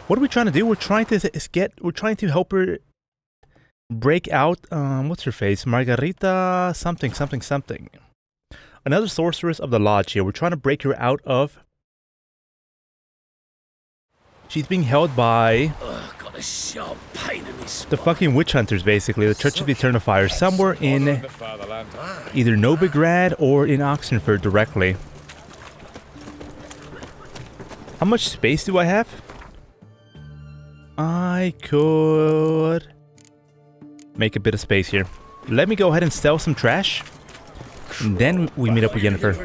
What are we trying to do? We're trying to help her break out, what's her face? Margarita something. Another sorceress of the Lodge here. We're trying to break her out of... She's being held by... got a sharp pain in his the fucking witch hunters, basically. The Church of the Eternal Fire. Somewhere in either Novigrad or in Oxenfurt directly. How much space do I have? I could... make a bit of space here. Let me go ahead and sell some trash. And then we meet up with Yennefer.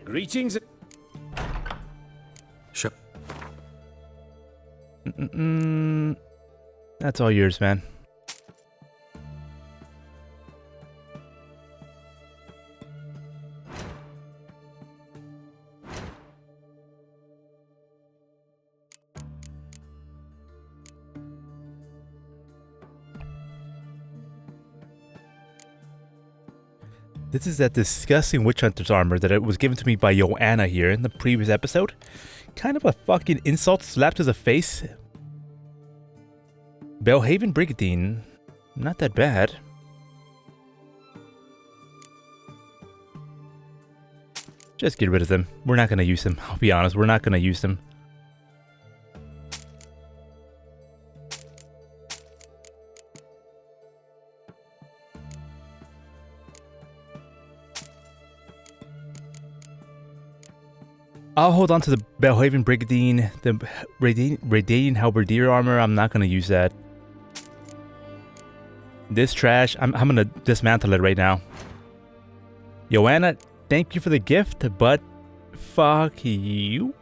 Greetings. Sure. That's all yours, man. This is that disgusting witch hunter's armor that it was given to me by Joanna here in the previous episode. Kind of a fucking insult slap to the face. Belhaven Brigandine. Not that bad. Just get rid of them. We're not going to use them. I'll be honest. We're not going to use them. I'll hold on to the Belhaven Brigandine, the Radiant Halberdier armor. I'm not going to use that. This trash, I'm going to dismantle it right now. Joanna, thank you for the gift, but fuck you.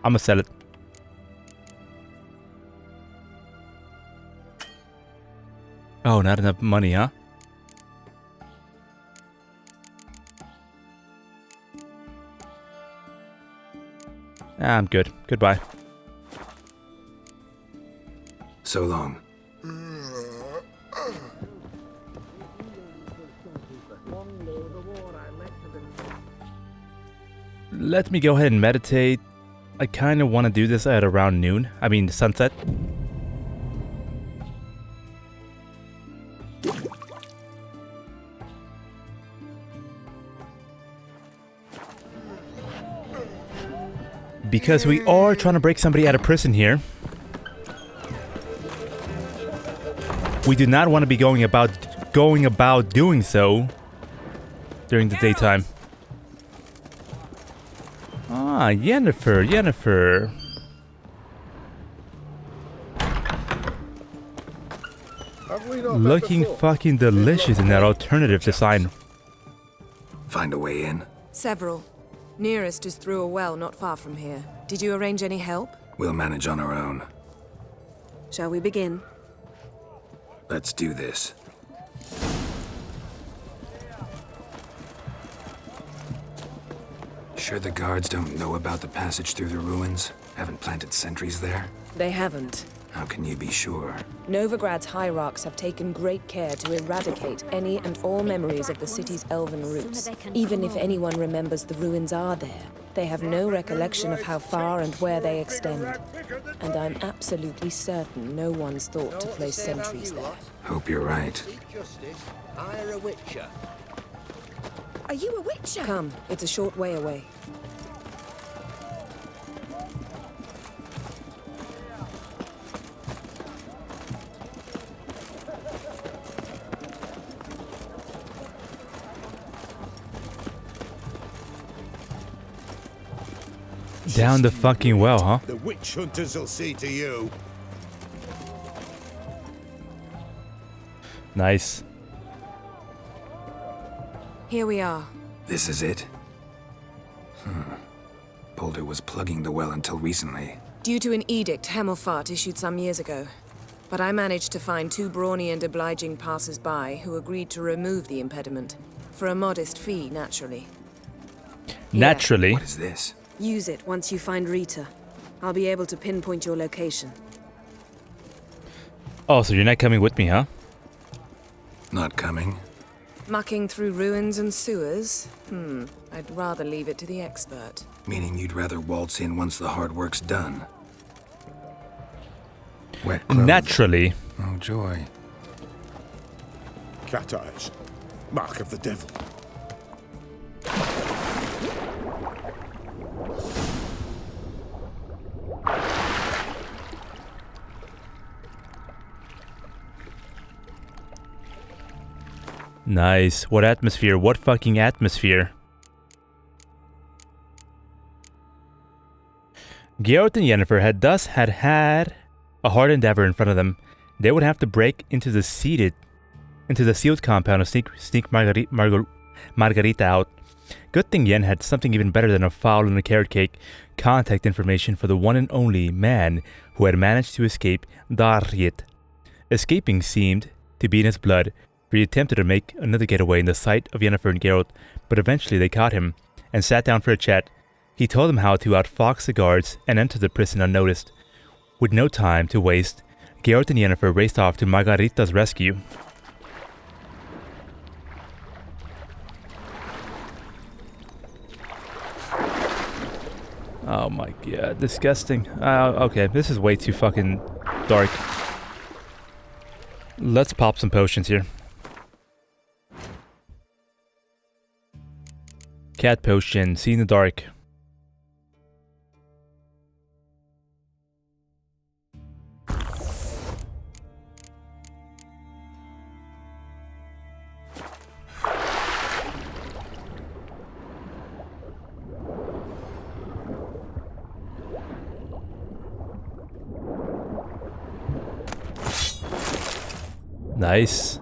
I'm going to sell it. Oh, not enough money, huh? I'm good. Goodbye. So long. Let me go ahead and meditate. I kind of want to do this at around noon. I mean, sunset. Because we are trying to break somebody out of prison here. We do not want to be going about doing so during the daytime. Ah, Yennefer. Looking fucking delicious in that alternative design. Find a way in? Several. Nearest is through a well not far from here. Did you arrange any help? We'll manage on our own. Shall we begin? Let's do this. Sure the guards don't know about the passage through the ruins? Haven't planted sentries there? They haven't. How can you be sure? Novigrad's hierarchs have taken great care to eradicate any and all memories of the city's elven roots. Even if anyone remembers the ruins are there, they have no recollection of how far and where they extend. And I'm absolutely certain no one's thought to place sentries there. Hope you're right. Are you a witcher? Come, it's a short way away. Down the fucking well, huh? The witch hunters will see to you. Nice. Here we are. This is it? Boulder was plugging the well until recently. Due to an edict Hemmelfart issued some years ago. But I managed to find two brawny and obliging passers-by who agreed to remove the impediment. For a modest fee, naturally. Naturally. What is this? Use it once you find Rita. I'll be able to pinpoint your location. Oh, so you're not coming with me, huh? Not coming. Mucking through ruins and sewers? I'd rather leave it to the expert. Meaning you'd rather waltz in once the hard work's done. Wet clothes. Naturally. Oh, joy. Cat eyes. Mark of the devil. Nice. What atmosphere? What fucking atmosphere? Geralt and Yennefer had thus had a hard endeavor in front of them. They would have to break into the sealed compound and sneak Margarita out. Good thing Yen had something even better than a fowl and a carrot cake. Contact information for the one and only man who had managed to escape Darriet. Escaping seemed to be in his blood, for he attempted to make another getaway in the sight of Yennefer and Geralt, but eventually they caught him and sat down for a chat. He told them how to outfox the guards and enter the prison unnoticed. With no time to waste, Geralt and Yennefer raced off to Margarita's rescue. Oh my god, disgusting. Okay, this is way too fucking dark. Let's pop some potions here. Cat potion, see in the dark. Nice.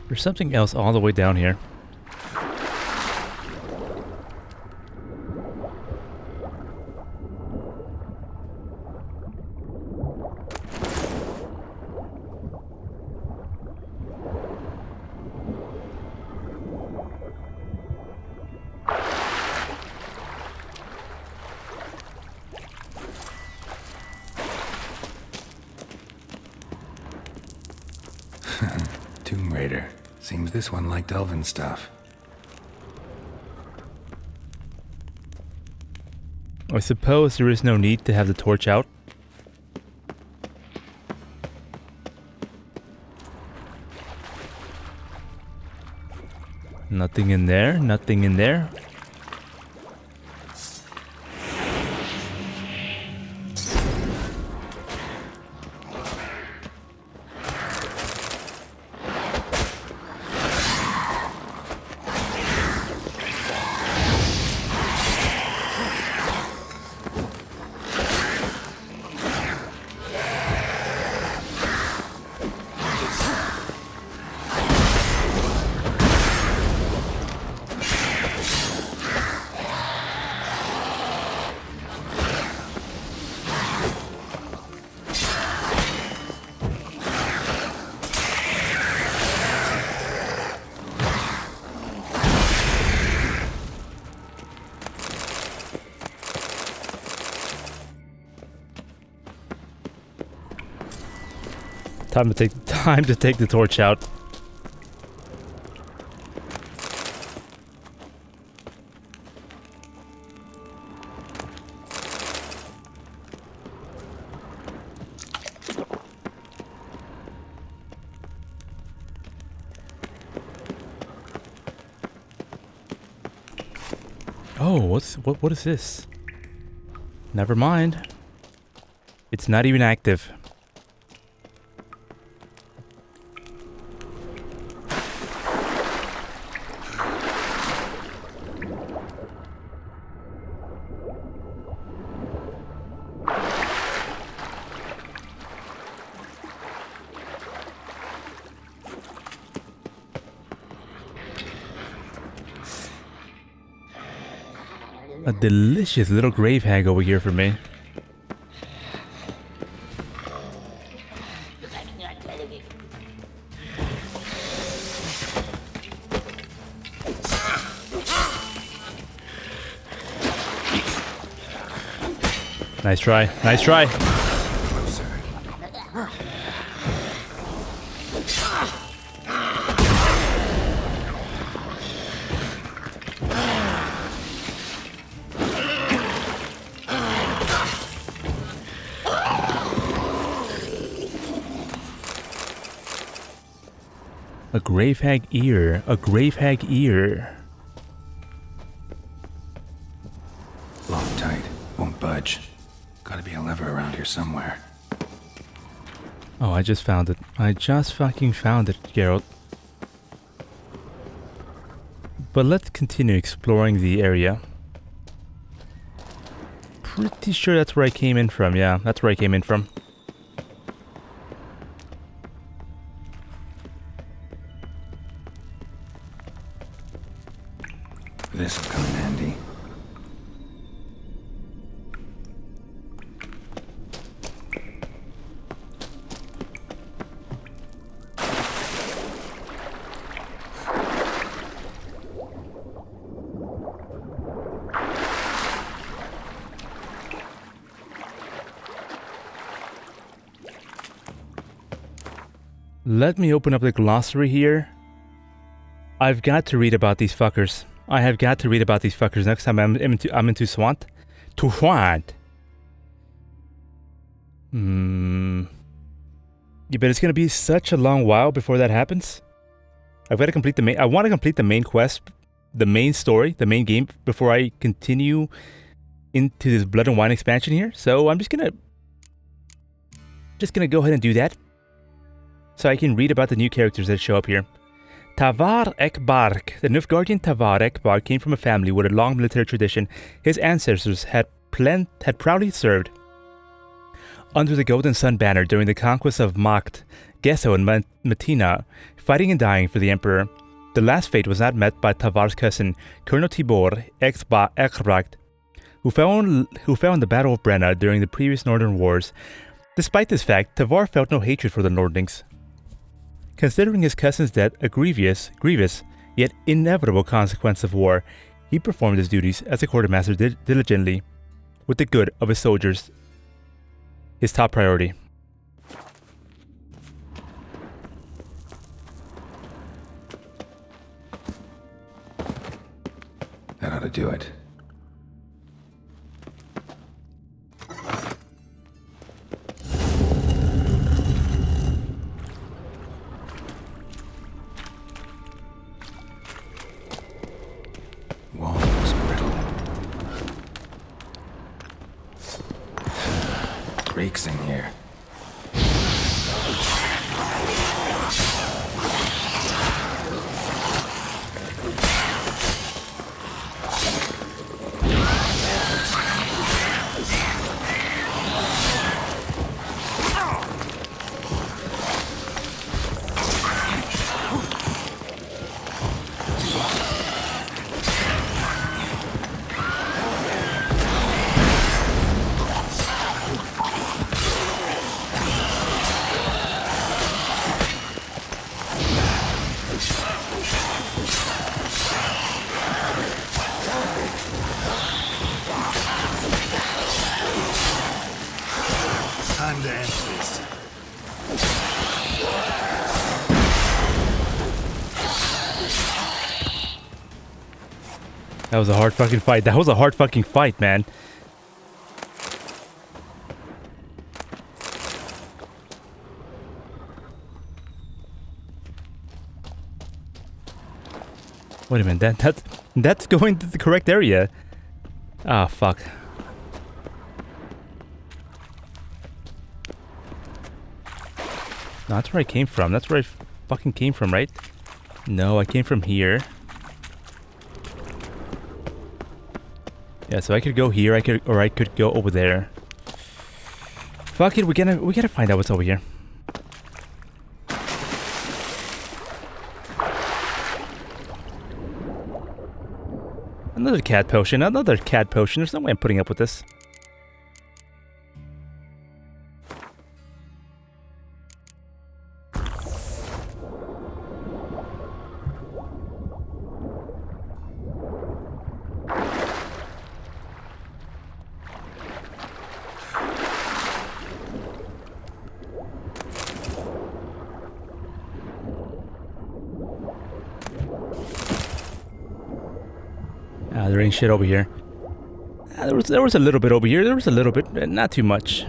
There's something else all the way down here. Tomb Raider. Seems this one liked elven stuff. I suppose there is no need to have the torch out. Nothing in there, nothing in there. Time to take the torch out. Oh, what is this? Never mind. It's not even active. A delicious little grave hag over here for me. Nice try. Nice try. Closer. A grave hag ear. A grave hag ear. Locked tight. Won't budge. Gotta be a lever around here somewhere. Oh, I just found it. I just fucking found it, Geralt. But let's continue exploring the area. Pretty sure that's where I came in from. Yeah, that's where I came in from. This'll come in handy. Let me open up the glossary here. I've got to read about these fuckers. I have got to read about these fuckers next time I'm into Swant. To Swant. Yeah, but it's gonna be such a long while before that happens. I've got to complete the main. I want to complete the main quest, the main story, the main game before I continue into this Blood and Wine expansion here. So I'm just gonna go ahead and do that, so I can read about the new characters that show up here. Tavar Ekbark. The Nilfgaardian Tavar Ekbark came from a family with a long military tradition. His ancestors had proudly served under the Golden Sun banner during the conquest of Macht, Gesso, and Matina, fighting and dying for the Emperor. The last fate was not met by Tavar's cousin, Colonel Tibor Ekbark, who fell in the Battle of Brenna during the previous Northern Wars. Despite this fact, Tavar felt no hatred for the Nordlings. Considering his cousin's death a grievous yet inevitable consequence of war, he performed his duties as a quartermaster diligently, with the good of his soldiers his top priority. That ought to do it. Wall looks brittle. Breaks in here. Time to end this. That was a hard fucking fight. That was a hard fucking fight, man. Wait a minute, that's going to the correct area. Ah, fuck. No, that's where I came from. That's where I fucking came from, right? No, I came from here. Yeah, so I could go here, I could go over there. Fuck it, we gotta find out what's over here. Another cat potion, another cat potion. There's no way I'm putting up with this. There ain't shit over here. There was a little bit over here. There was a little bit, not too much.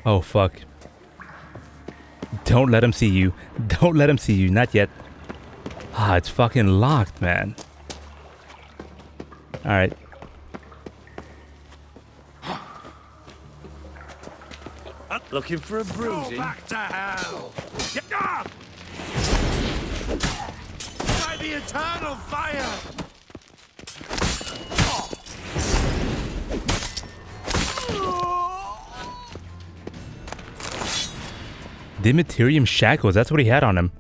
Oh, fuck. Don't let him see you. Don't let him see you. Not yet. Ah, it's fucking locked, man. Alright. Looking for a bruising? Go back to hell! By the eternal fire! Dimiterium shackles. That's what he had on him.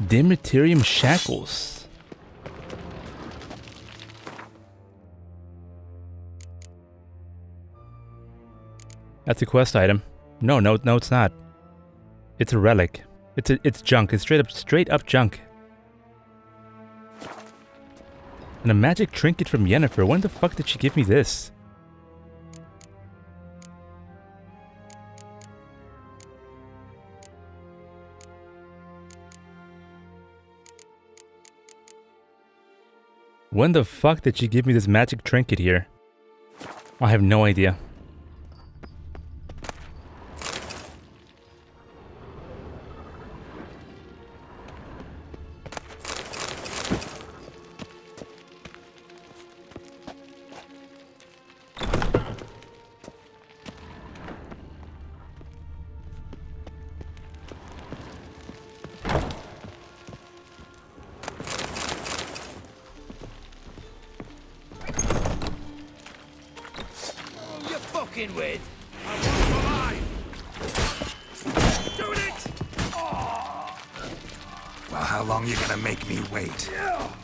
Dimiterium shackles. That's a quest item. No, it's not. It's a relic. It's junk. It's straight up junk. And a magic trinket from Yennefer. When the fuck did she give me this? When the fuck did she give me this magic trinket here? I have no idea. With. Doing it! Well, how long you gonna make me wait?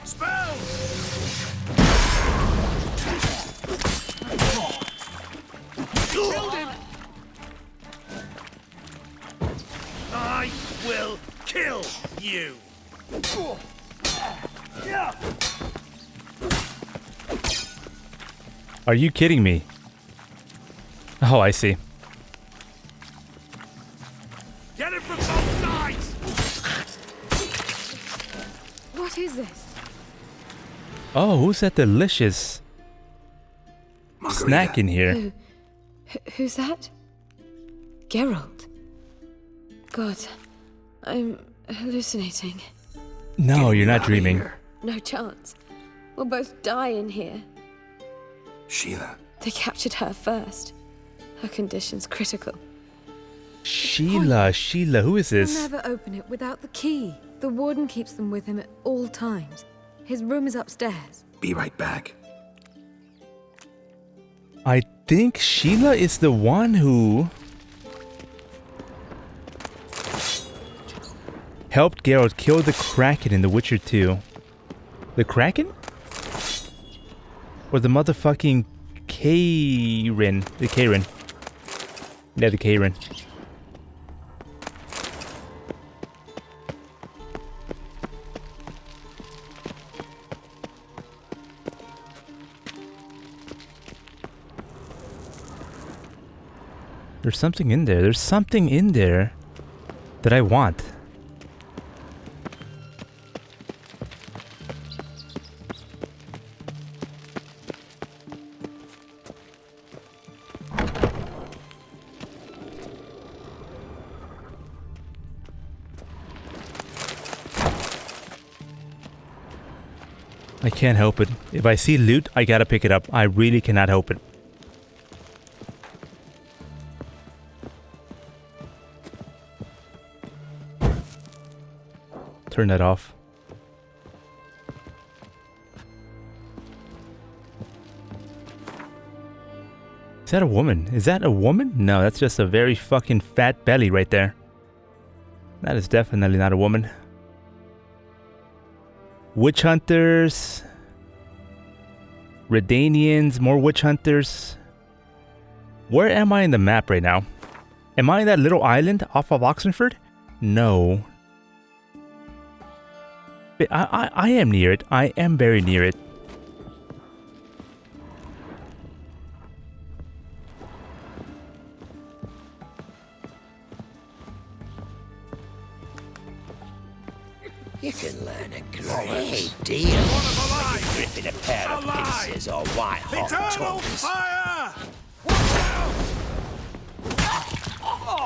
Spell! Killed him! I will kill you! Are you kidding me? Oh, I see. Get it from both sides! What is this? Oh, who's that delicious Margarita. snack in here? Who's that? Geralt. God, I'm hallucinating. No, Get you're me not outta dreaming. here. No chance. We'll both die in here. Sheila. They captured her first. Her condition's critical. Sheila, who is He'll this? never open it without the key. The warden keeps them with him at all times. His room is upstairs. Be right back. I think Sheila is the one who helped Geralt kill the Kraken in The Witcher 2. The Kraken? Or the motherfucking Karen? The Karen. Yeah, the Karen. There's something in there. There's something in there that I want. I can't help it. If I see loot, I gotta pick it up. I really cannot help it. Turn that off. Is that a woman? Is that a woman? No, that's just a very fucking fat belly right there. That is definitely not a woman. Witch hunters. Redanians, more witch hunters. Where am I in the map right now? Am I in that little island off of Oxenfurt? No. I am near it. I am very near it. You can learn a great deal by gripping a pair of pincers or white-hot Eternal tongues. fire!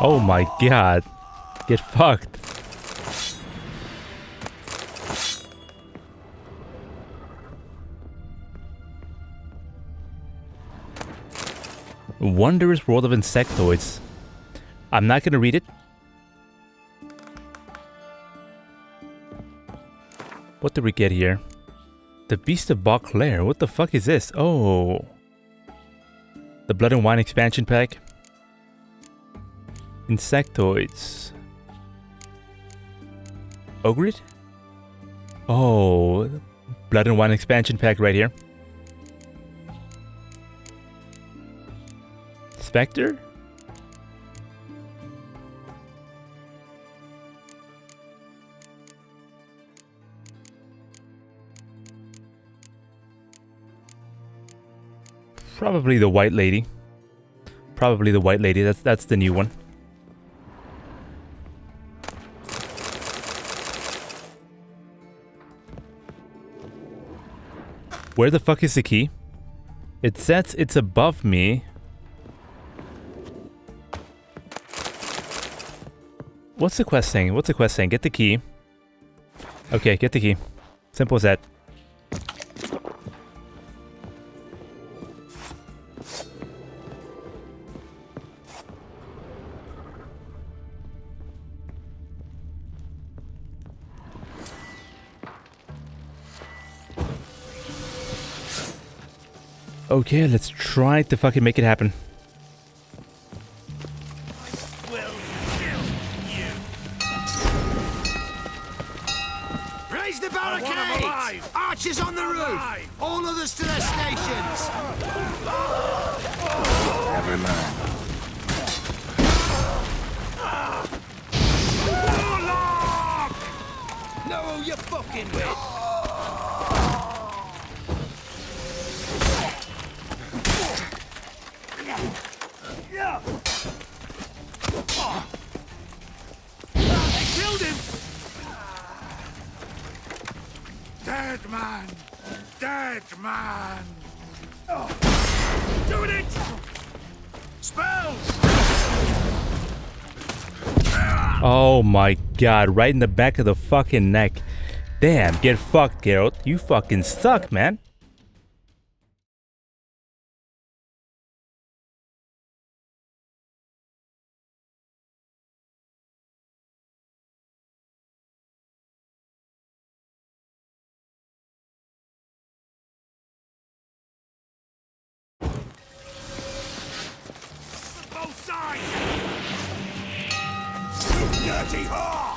Oh my god. Get fucked. Wondrous World of Insectoids. I'm not gonna read it. What did we get here? The Beast of Beauclair. What the fuck is this? Oh. The Blood and Wine expansion pack. Insectoids. Ogrid? Oh. Blood and Wine expansion pack right here. Spectre? Probably the White Lady. Probably the White Lady. That's the new one. Where the fuck is the key? It says it's above me. What's the quest saying? What's the quest saying? Get the key. Okay, get the key. Simple as that. Okay, let's try to fucking make it happen. Raise the barricade! Archers on the roof! All others to their stations! Never mind. Warlock! Know who you're fucking with. Killed him! Dead man! Dead man! Doing it! Spells! Oh my god, right in the back of the fucking neck. Damn, get fucked, Geralt. You fucking suck, man. Both sides! Dirty whore!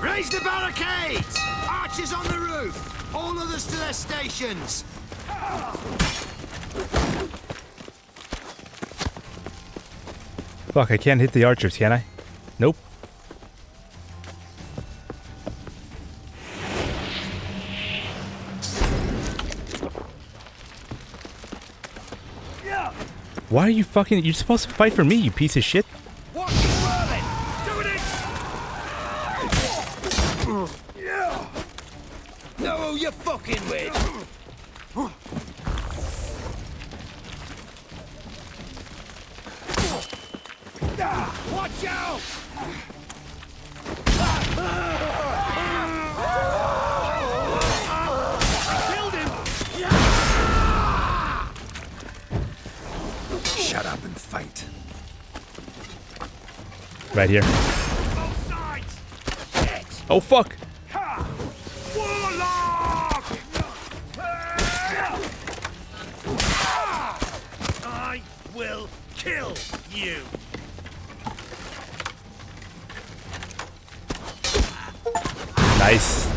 Raise the barricades! Archers on the roof! All others to their stations! Fuck, I can't hit the archers, can I? Nope. Why are you fucking... You're supposed to fight for me, you piece of shit. Watch it whirling! Doing it! Know who you're fucking with. Watch out! Killed him! Shut up and fight. Right here. Both sides! Shit! Oh, fuck. Warlock! I will kill you! Nice.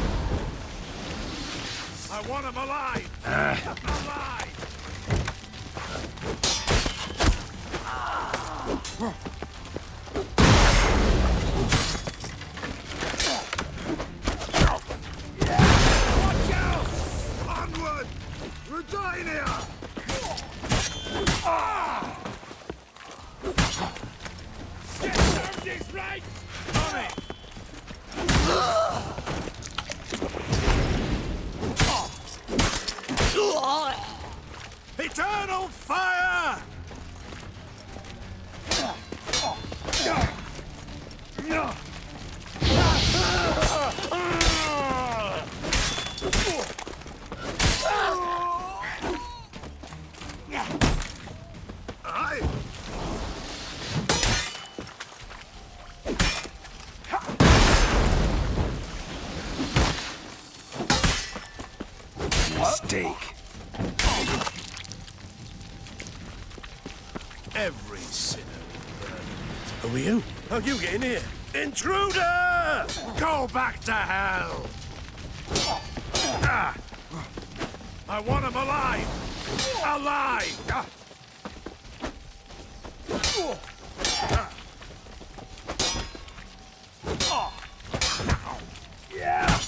I want him alive! Alive! Watch out! Onward! We're dying here! Get served this right! On it! Eternal fire! Mistake. Every sinner. Who are you? How you get in here? Intruder! Go back to hell! Ah. I want him alive! Alive! Yeah!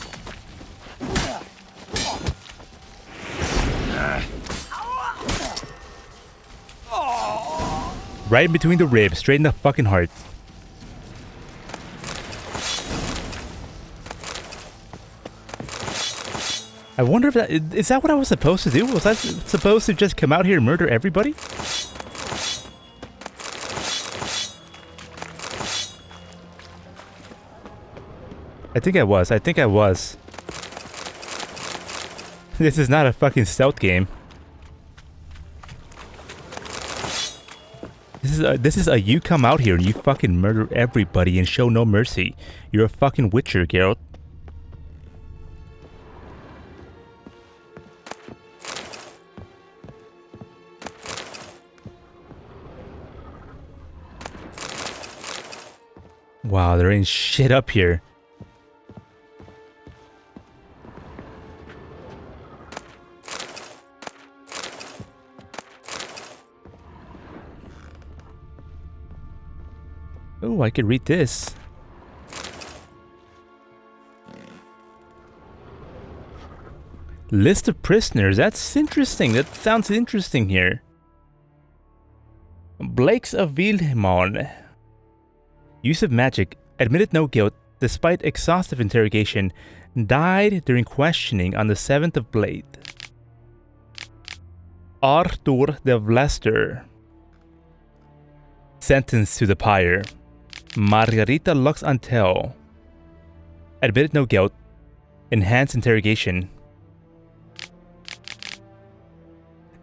Right in between the ribs, straight in the fucking heart. I wonder if that is that what I was supposed to do? Was I supposed to just come out here and murder everybody? I think I was. This is not a fucking stealth game. This is a you come out here and you fucking murder everybody and show no mercy. You're a fucking witcher, Geralt. Wow, there ain't shit up here. Oh, I could read this. List of prisoners. That's interesting. That sounds interesting here. Blakes of Wilhelmon. Use of magic. Admitted no guilt despite exhaustive interrogation. Died during questioning on the 7th of Blade. Arthur de Vlaster. Sentenced to the pyre. Margarita Lux Antel. Admitted no guilt. Enhanced interrogation.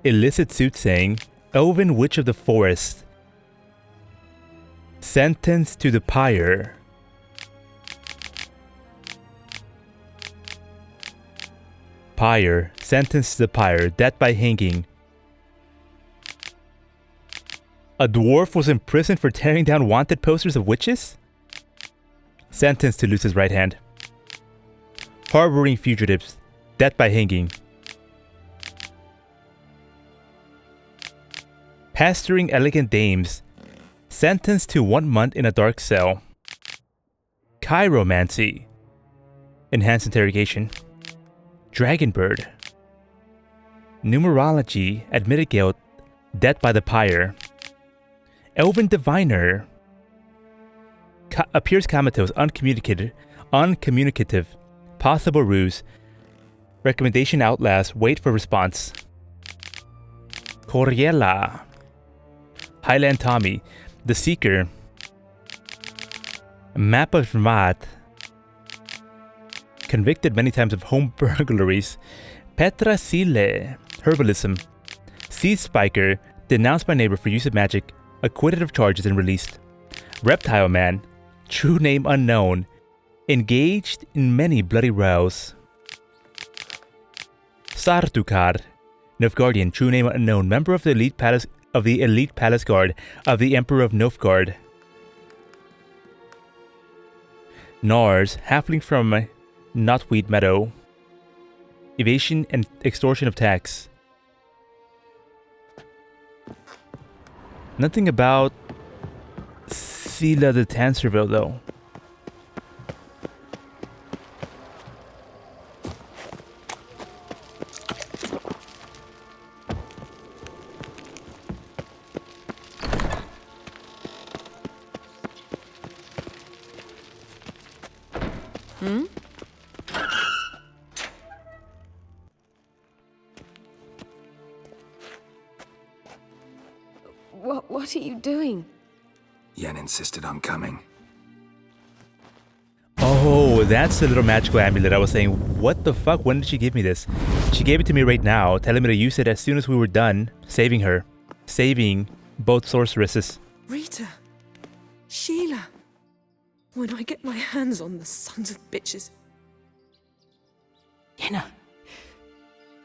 Illicit soothsaying. Elven Witch of the Forest. Sentenced to the pyre. Pyre. Sentenced to the pyre. Death by hanging. A dwarf was imprisoned for tearing down wanted posters of witches? Sentenced to lose his right hand. Harboring fugitives. Death by hanging. Pasturing elegant dames. Sentenced to 1 month in a dark cell. Chiromancy. Enhanced interrogation. Dragonbird. Numerology. Admitted guilt. Death by the pyre. Elven diviner. Appears comatose. Uncommunicative. Possible ruse. Recommendation outlast. Wait for response. Coriella. Highland Tommy. The Seeker. Map of Vermont. Convicted many times of home burglaries. Petra Sile. Herbalism. Seed Spiker. Denounced by neighbor for use of magic. Acquitted of charges and released. Reptile Man. True name unknown. Engaged in many bloody rows. Sartukar. Nilfgaardian. True name unknown. Member of the elite palace guard of the Emperor of Nilfgaard. Nars. Halfling from Knotweed Meadow. Evasion and extortion of tax. Nothing about Sila de Tanserville though. What are you doing? Yen insisted on coming. Oh, that's the little magical amulet I was saying. What the fuck? When did she give me this? She gave it to me right now, telling me to use it as soon as we were done saving her. Saving both sorceresses. Rita. Sheila. When I get my hands on the sons of bitches. Yenna,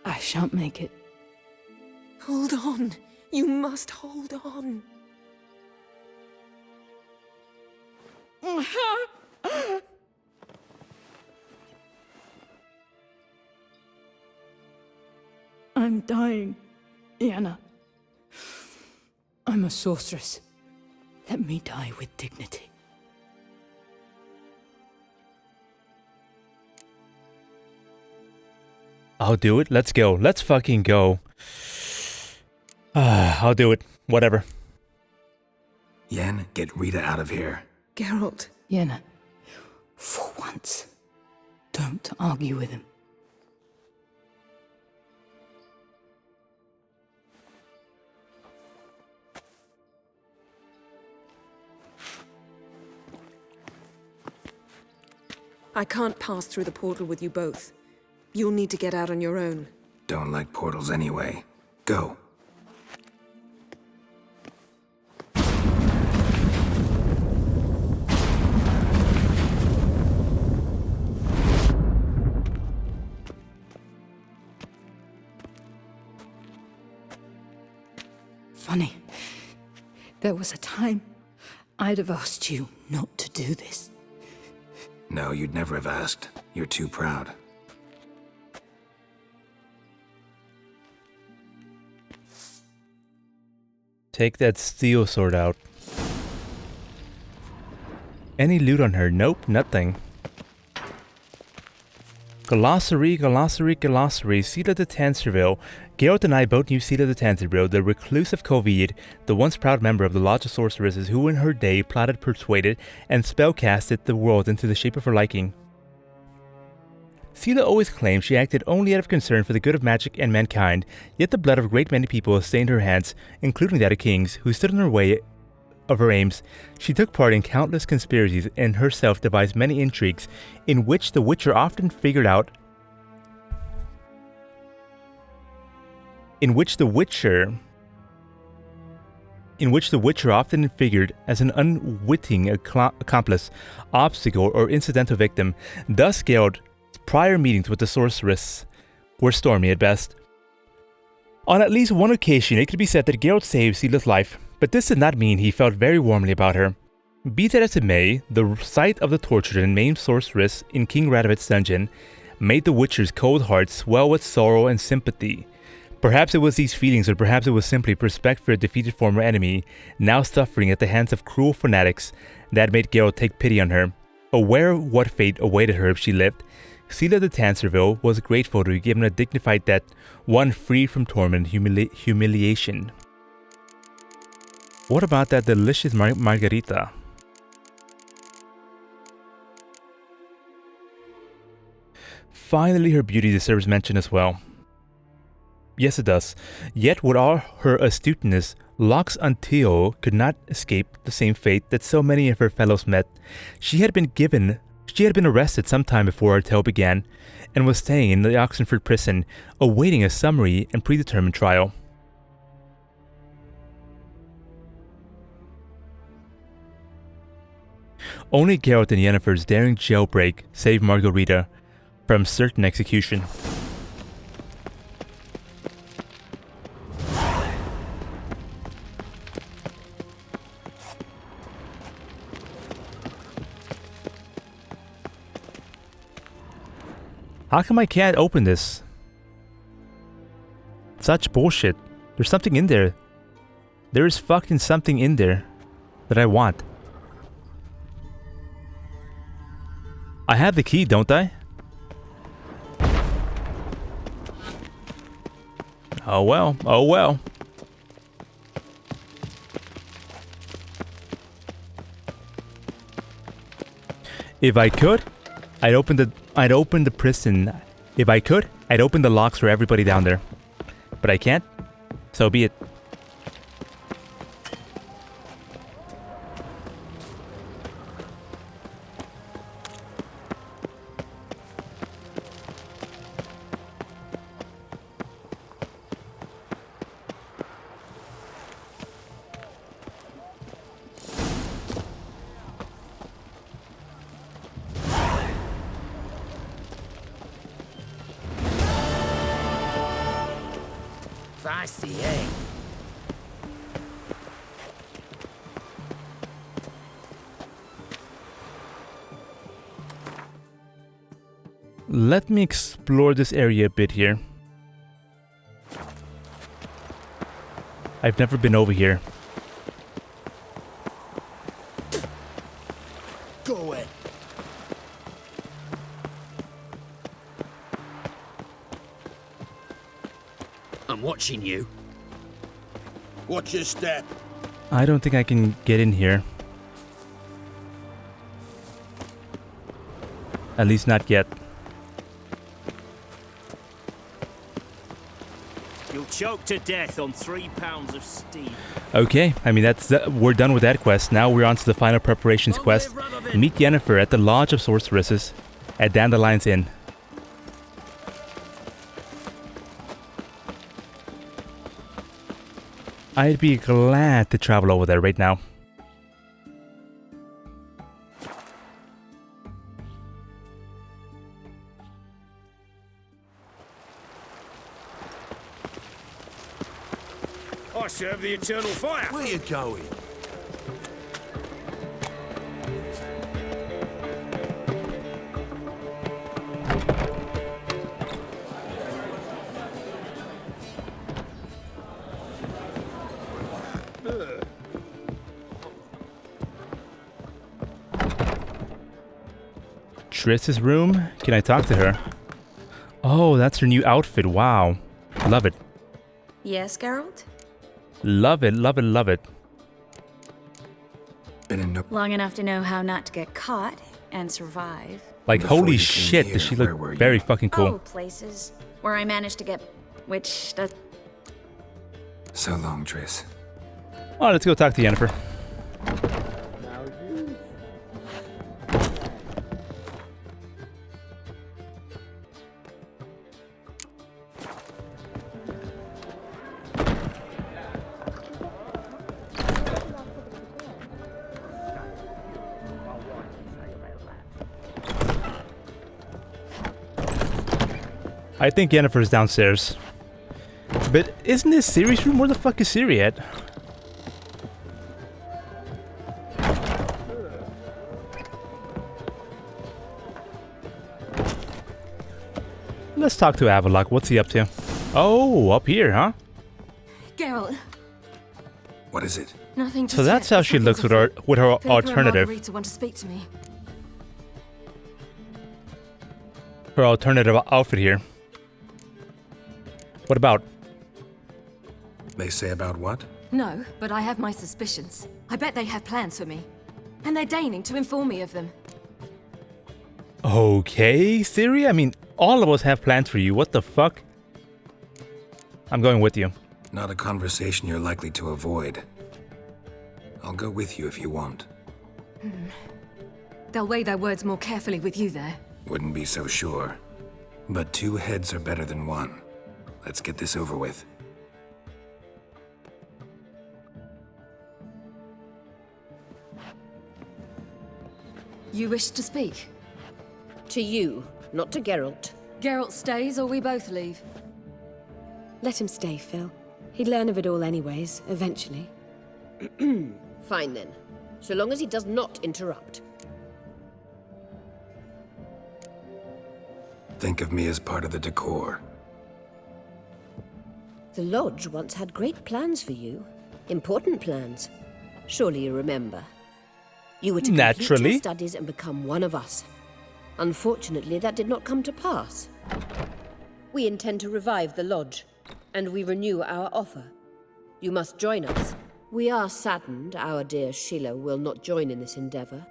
I shan't make it. Hold on. You must hold on. I'm dying, Yenna. I'm a sorceress. Let me die with dignity. I'll do it. Let's go. Let's fucking go. I'll do it. Whatever. Yen, get Rita out of here. Geralt. Yenna, for once, don't argue with him. I can't pass through the portal with you both. You'll need to get out on your own. Don't like portals anyway. Go. Funny. There was a time I'd have asked you not to do this. No, you'd never have asked. You're too proud. Take that steel sword out. Any loot on her? Nope, nothing. Glossary. Sila de Tanserville. Geralt and I both knew Sila de Tanserville, the reclusive Covid, the once proud member of the Lodge of Sorceresses who in her day plotted, persuaded, and spellcasted the world into the shape of her liking. Sila always claimed she acted only out of concern for the good of magic and mankind, yet the blood of a great many people stained her hands, including that of kings, who stood in her way of her aims. She took part in countless conspiracies and herself devised many intrigues, in which the Witcher often figured out often figured as an unwitting accomplice, obstacle, or incidental victim. Thus, Geralt's prior meetings with the sorceress were stormy at best. On at least one occasion, it could be said that Geralt saved Sila's life, but this did not mean he felt very warmly about her. Be that as it may, the sight of the tortured and maimed sorceress in King Radovid's dungeon made the Witcher's cold heart swell with sorrow and sympathy. Perhaps it was these feelings, or perhaps it was simply respect for a defeated former enemy, now suffering at the hands of cruel fanatics, that made Geralt take pity on her. Aware of what fate awaited her if she lived, Sila de Tanserville was grateful to be given a dignified death, one free from torment and humiliation. What about that delicious margarita? Finally, her beauty deserves mention as well. Yes, it does. Yet, with all her astuteness, Lux Antio could not escape the same fate that so many of her fellows met. She had been arrested some time before our tale began, and was staying in the Oxenfurt prison, awaiting a summary and predetermined trial. Only Geralt and Yennefer's daring jailbreak saved Margarita from certain execution. How come I can't open this? Such bullshit. There's something in there. There is fucking something in there that I want. I have the key, don't I? Oh well, oh well. If I could, I'd open the prison. If I could, I'd open the locks for everybody down there. But I can't. So be it. Feisty, eh? Let me explore this area a bit here. I've never been over here. Go away. I'm watching you. Watch your step. I don't think I can get in here. At least not yet. You'll choke to death on 3 pounds of steam. Okay, I mean we're done with that quest. Now we're on to the final preparations quest. Meet Yennefer at the Lodge of Sorceresses at Dandelion's Inn. I'd be glad to travel over there right now. I serve the eternal fire. Where you going? Triss's room? Can I talk to her? Oh, that's her new outfit. Wow. Love it. Yes, Geralt? Love it, love it, love it. Been in no... Long enough to know how not to get caught and survive. Like, Before holy you came shit, here, does she where were look you? very fucking cool. Oh, places where I managed to get, which does. So long, Triss. Oh, let's go talk to Yennefer. I think Yennefer's downstairs. But isn't this Ciri's room? Where the fuck is Ciri at? Let's talk to Avallac'h. What's he up to? Oh, up here, huh? Geralt, What is it? nothing to So that's how she looks with her alternative. Margarita want to speak to me. Her alternative outfit here. What about? They say about what? No, but I have my suspicions. I bet they have plans for me. And they're deigning to inform me of them. Okay, Ciri? I mean, all of us have plans for you. What the fuck? I'm going with you. Not a conversation you're likely to avoid. I'll go with you if you want. They'll weigh their words more carefully with you there. Wouldn't be so sure. But 2 heads are better than 1. Let's get this over with. You wish to speak? To you, not to Geralt. Geralt stays or we both leave? Let him stay, Phil. He'd learn of it all anyways, eventually. Fine then. So long as he does not interrupt. think of me as part of the decor. The Lodge once had great plans for you. Important plans. Surely you remember. You were to complete Naturally. your studies and become one of us. Unfortunately, that did not come to pass. We intend to revive the Lodge, and we renew our offer. You must join us. We are saddened our dear Sheila will not join in this endeavor,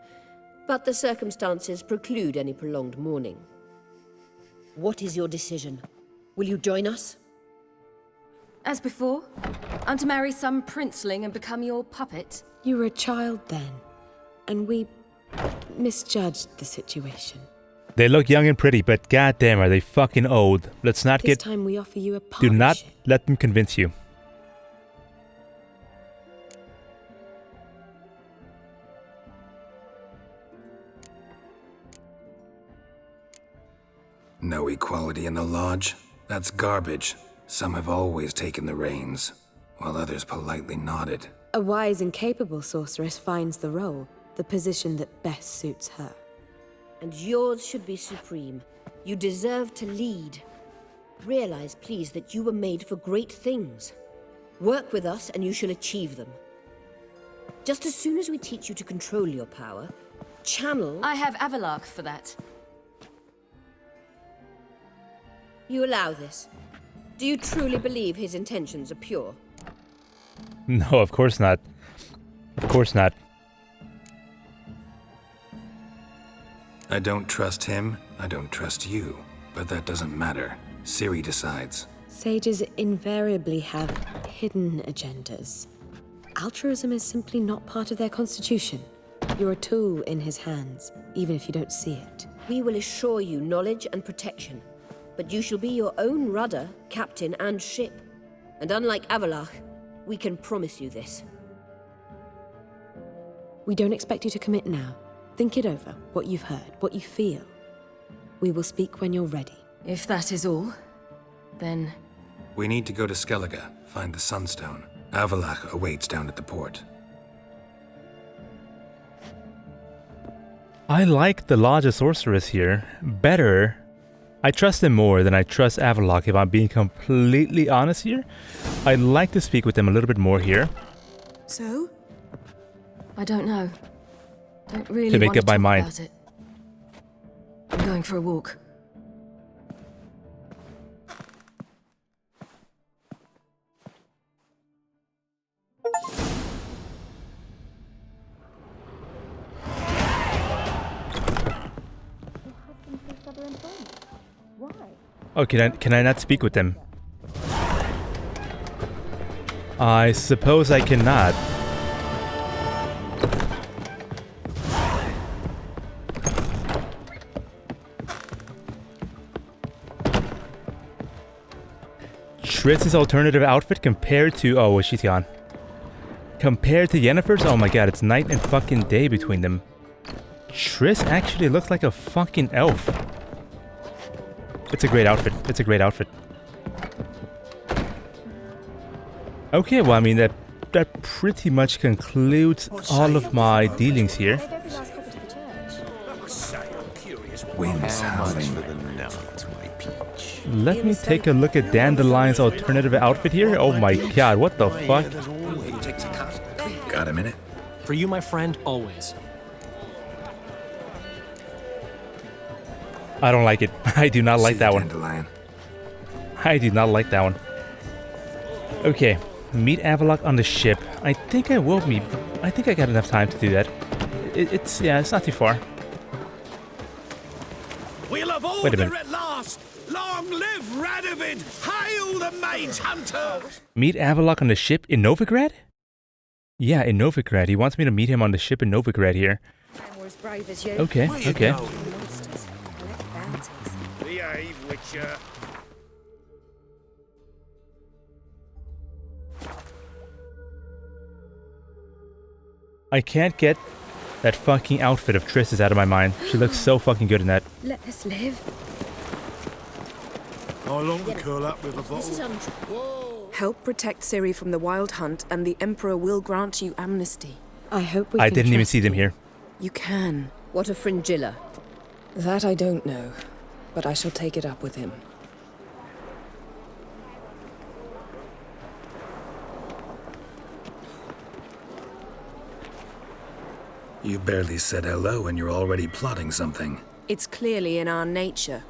but the circumstances preclude any prolonged mourning. What is your decision? Will you join us? As before, I'm to marry some princeling and become your puppet. You were a child then, and we misjudged the situation. They look young and pretty, but goddamn, are they fucking old? Let's not This get. time we offer you a partnership. Do not let them convince you. No equality in the Lodge? That's garbage. Some have always taken the reins, while others politely nodded. A wise and capable sorceress finds the role, the position that best suits her. And yours should be supreme. You deserve to lead. Realize, please, that you were made for great things. Work with us and you shall achieve them. Just as soon as we teach you to control your power, channel... I have Avalok for that. You allow this. Do you truly believe his intentions are pure? No, of course not. Of course not. I don't trust him, I don't trust you. But that doesn't matter. Ciri decides. Sages invariably have hidden agendas. Altruism is simply not part of their constitution. You're a tool in his hands, even if you don't see it. We will assure you knowledge and protection. But you shall be your own rudder, captain, and ship. And unlike Avalach, we can promise you this. We don't expect you to commit now. Think it over, what you've heard, what you feel. We will speak when you're ready. If that is all, then... We need to go to Skellige, find the Sunstone. Avalach awaits down at the port. I like the Lodge of Sorceresses here better. I trust them more than I trust Avalok, if I'm being completely honest here. I'd like to speak with them a little bit more here. So? I don't know. Don't really To make want up my talk mind. about it. I'm going for a walk. Oh, can I not speak with them? I suppose I cannot. Triss's alternative outfit compared to... Oh, she's gone. Compared to Yennefer's? Oh my god, it's night and fucking day between them. Triss actually looks like a fucking elf. It's a great outfit. It's a great outfit. Okay, well, I mean, that pretty much concludes all of my dealings here. Winds howling. Let me take a look at Dandelion's alternative outfit here. Oh my god, what the fuck? Got a minute? For you, my friend, always. I don't like it. I do not like that one. Dandelion. I do not like that one. Okay, meet Avalok on the ship. I think I will meet... I think I got enough time to do that. It's not too far. We'll have Wait a order minute. at last! Long live Radovid! Hail the Mage Hunter! Meet Avalok on the ship in Novigrad? Yeah, in Novigrad. He wants me to meet him on the ship in Novigrad here. Okay, okay. Behave, Witcher. I can't get that fucking outfit of Triss's out of my mind. She looks so fucking good in that. Let us live. I long to curl up with a bottle. Help protect Ciri from the Wild Hunt, and the Emperor will grant you amnesty. I hope we I can didn't even trust see them you. here. You can. What of Fringilla? That I don't know. but I shall take it up with him. You barely said hello and you're already plotting something. It's clearly in our nature.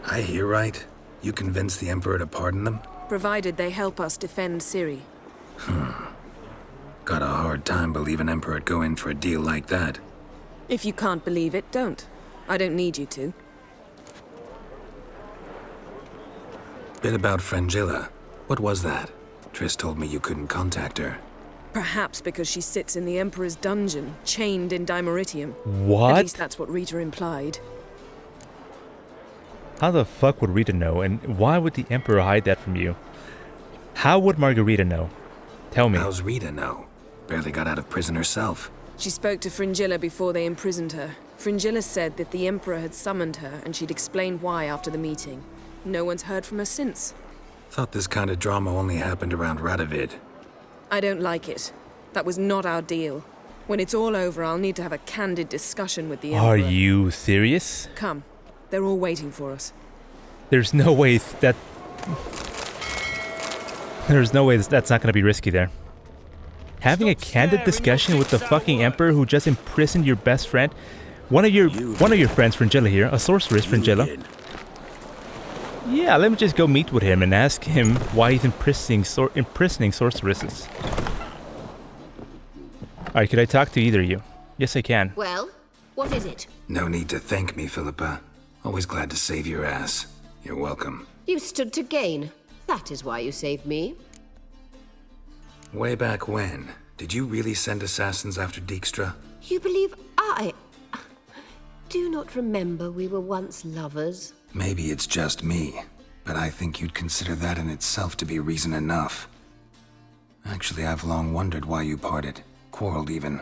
I hear right. You convinced the Emperor to pardon them? Provided they help us defend Ciri. Got a hard time believing Emperor'd go in for a deal like that. If you can't believe it, don't. I don't need you to. Bit about Frangilla. What was that? Triss told me you couldn't contact her. Perhaps because she sits in the Emperor's dungeon, chained in Dimeritium. What? At least that's what Rita implied. How the fuck would Rita know, and why would the Emperor hide that from you? How would Margarita know? Tell me. How's Rita know? Barely got out of prison herself. She spoke to Fringilla before they imprisoned her. Fringilla said that the Emperor had summoned her, and she'd explained why after the meeting. No one's heard from her since. Thought this kind of drama only happened around Radovid. I don't like it. That was not our deal. When it's all over, I'll need to have a candid discussion with the Emperor. Are you serious? Come. They're all waiting for us. There's no way that... There's no way that's not going to be risky there. Having a candid discussion with the fucking Emperor who just imprisoned your best friend? One of your friends, Fringilla here, a sorceress, Fringilla. Yeah, let me just go meet with him and ask him why he's imprisoning sorceresses. Alright, could I talk to either of you? Yes, I can. Well, what is it? No need to thank me, Philippa. Always glad to save your ass. You're welcome. You stood to gain. That is why you saved me. Way back when, did you really send assassins after Dijkstra? You believe I... Do not remember we were once lovers? Maybe it's just me, but I think you'd consider that in itself to be reason enough. Actually, I've long wondered why you parted. Quarreled even.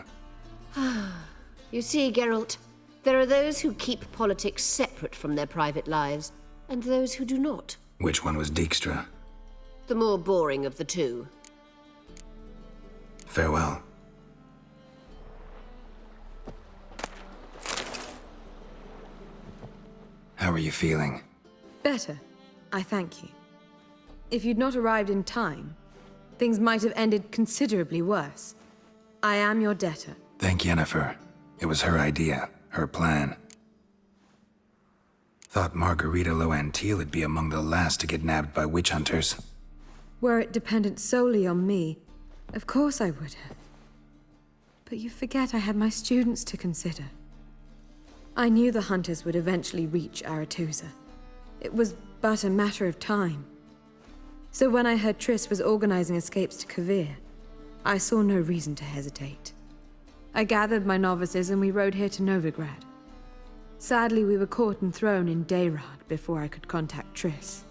You see, Geralt, there are those who keep politics separate from their private lives, and those who do not. Which one was Dijkstra? The more boring of the two. Farewell. How are you feeling? Better, I thank you. If you'd not arrived in time, things might have ended considerably worse. I am your debtor. Thank Yennefer. It was her idea, her plan. Thought Margarita Loantile would be among the last to get nabbed by witch hunters. Were it dependent solely on me, of course I would have. But you forget I had my students to consider. I knew the hunters would eventually reach Aretusa. It was but a matter of time. So when I heard Triss was organizing escapes to Kovir, I saw no reason to hesitate. I gathered my novices and we rode here to Novigrad. Sadly, we were caught and thrown in Dayrad before I could contact Triss.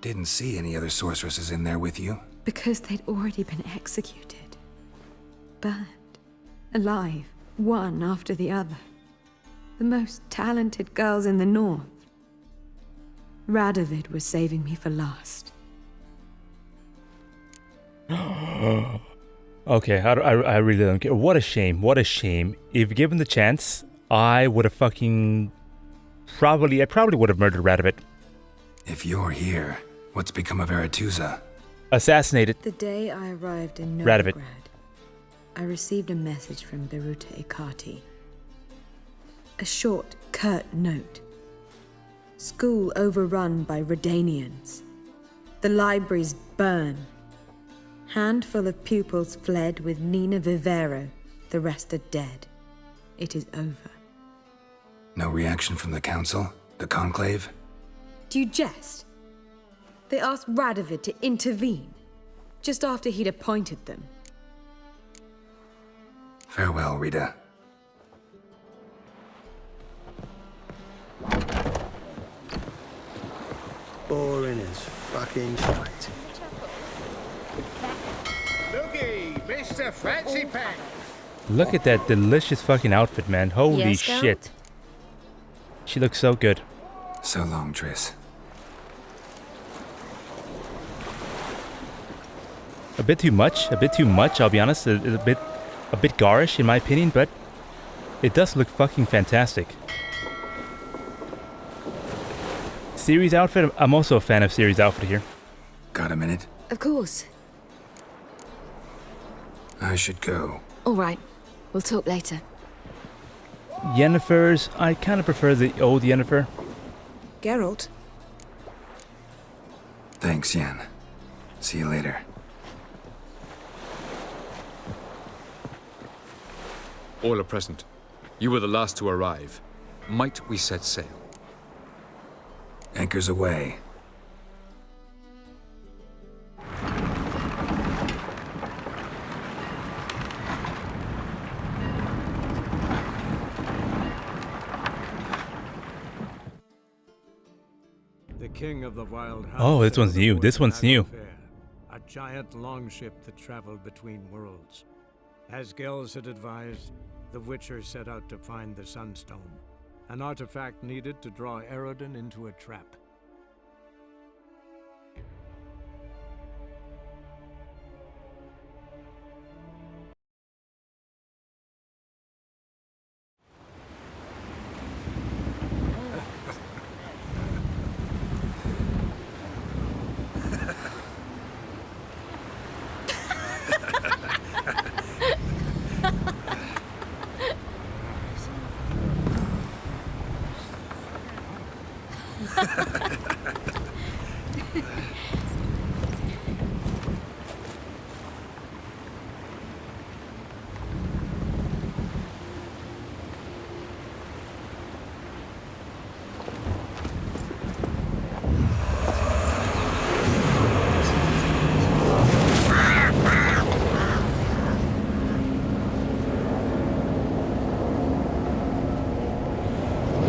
Didn't see any other sorceresses in there with you? Because they'd already been executed. Burned. Alive, one after the other. The most talented girls in the north. Radovid was saving me for last. Okay, I really don't care. What a shame, what a shame. If given the chance, I would have fucking... I probably would have murdered Radovid. If you're here, what's become of Aretusa? Assassinated. The day I arrived in Radovid. Novigrad, I received a message from Beruta Ikati. A short, curt note. School overrun by Redanians. The libraries burn. Handful of pupils fled with Nina Vivero. The rest are dead. It is over. No reaction from the council? The conclave? Do you jest? They asked Radovid to intervene, just after he'd appointed them. Farewell, Rita. Boring as fucking shite. Looky, Mr. Fancy Pants. Look at that delicious fucking outfit, man. Holy Yes, shit. Scout? She looks so good. So long, Triss. A bit too much, I'll be honest. A bit garish in my opinion, but it does look fucking fantastic. Ciri's outfit? I'm also a fan of Ciri's outfit here. Got a minute? Of course. I should go. All right. We'll talk later. Yennefer's, I kind of prefer the old Yennefer. Geralt? Thanks, Yen. See you later. All are present. You were the last to arrive. Might we set sail? Anchors away. The king of the wild house. Oh, this one's new. This one's new. A giant longship that traveled between worlds. As Gels had advised, the Witcher set out to find the Sunstone, an artifact needed to draw Eredin into a trap.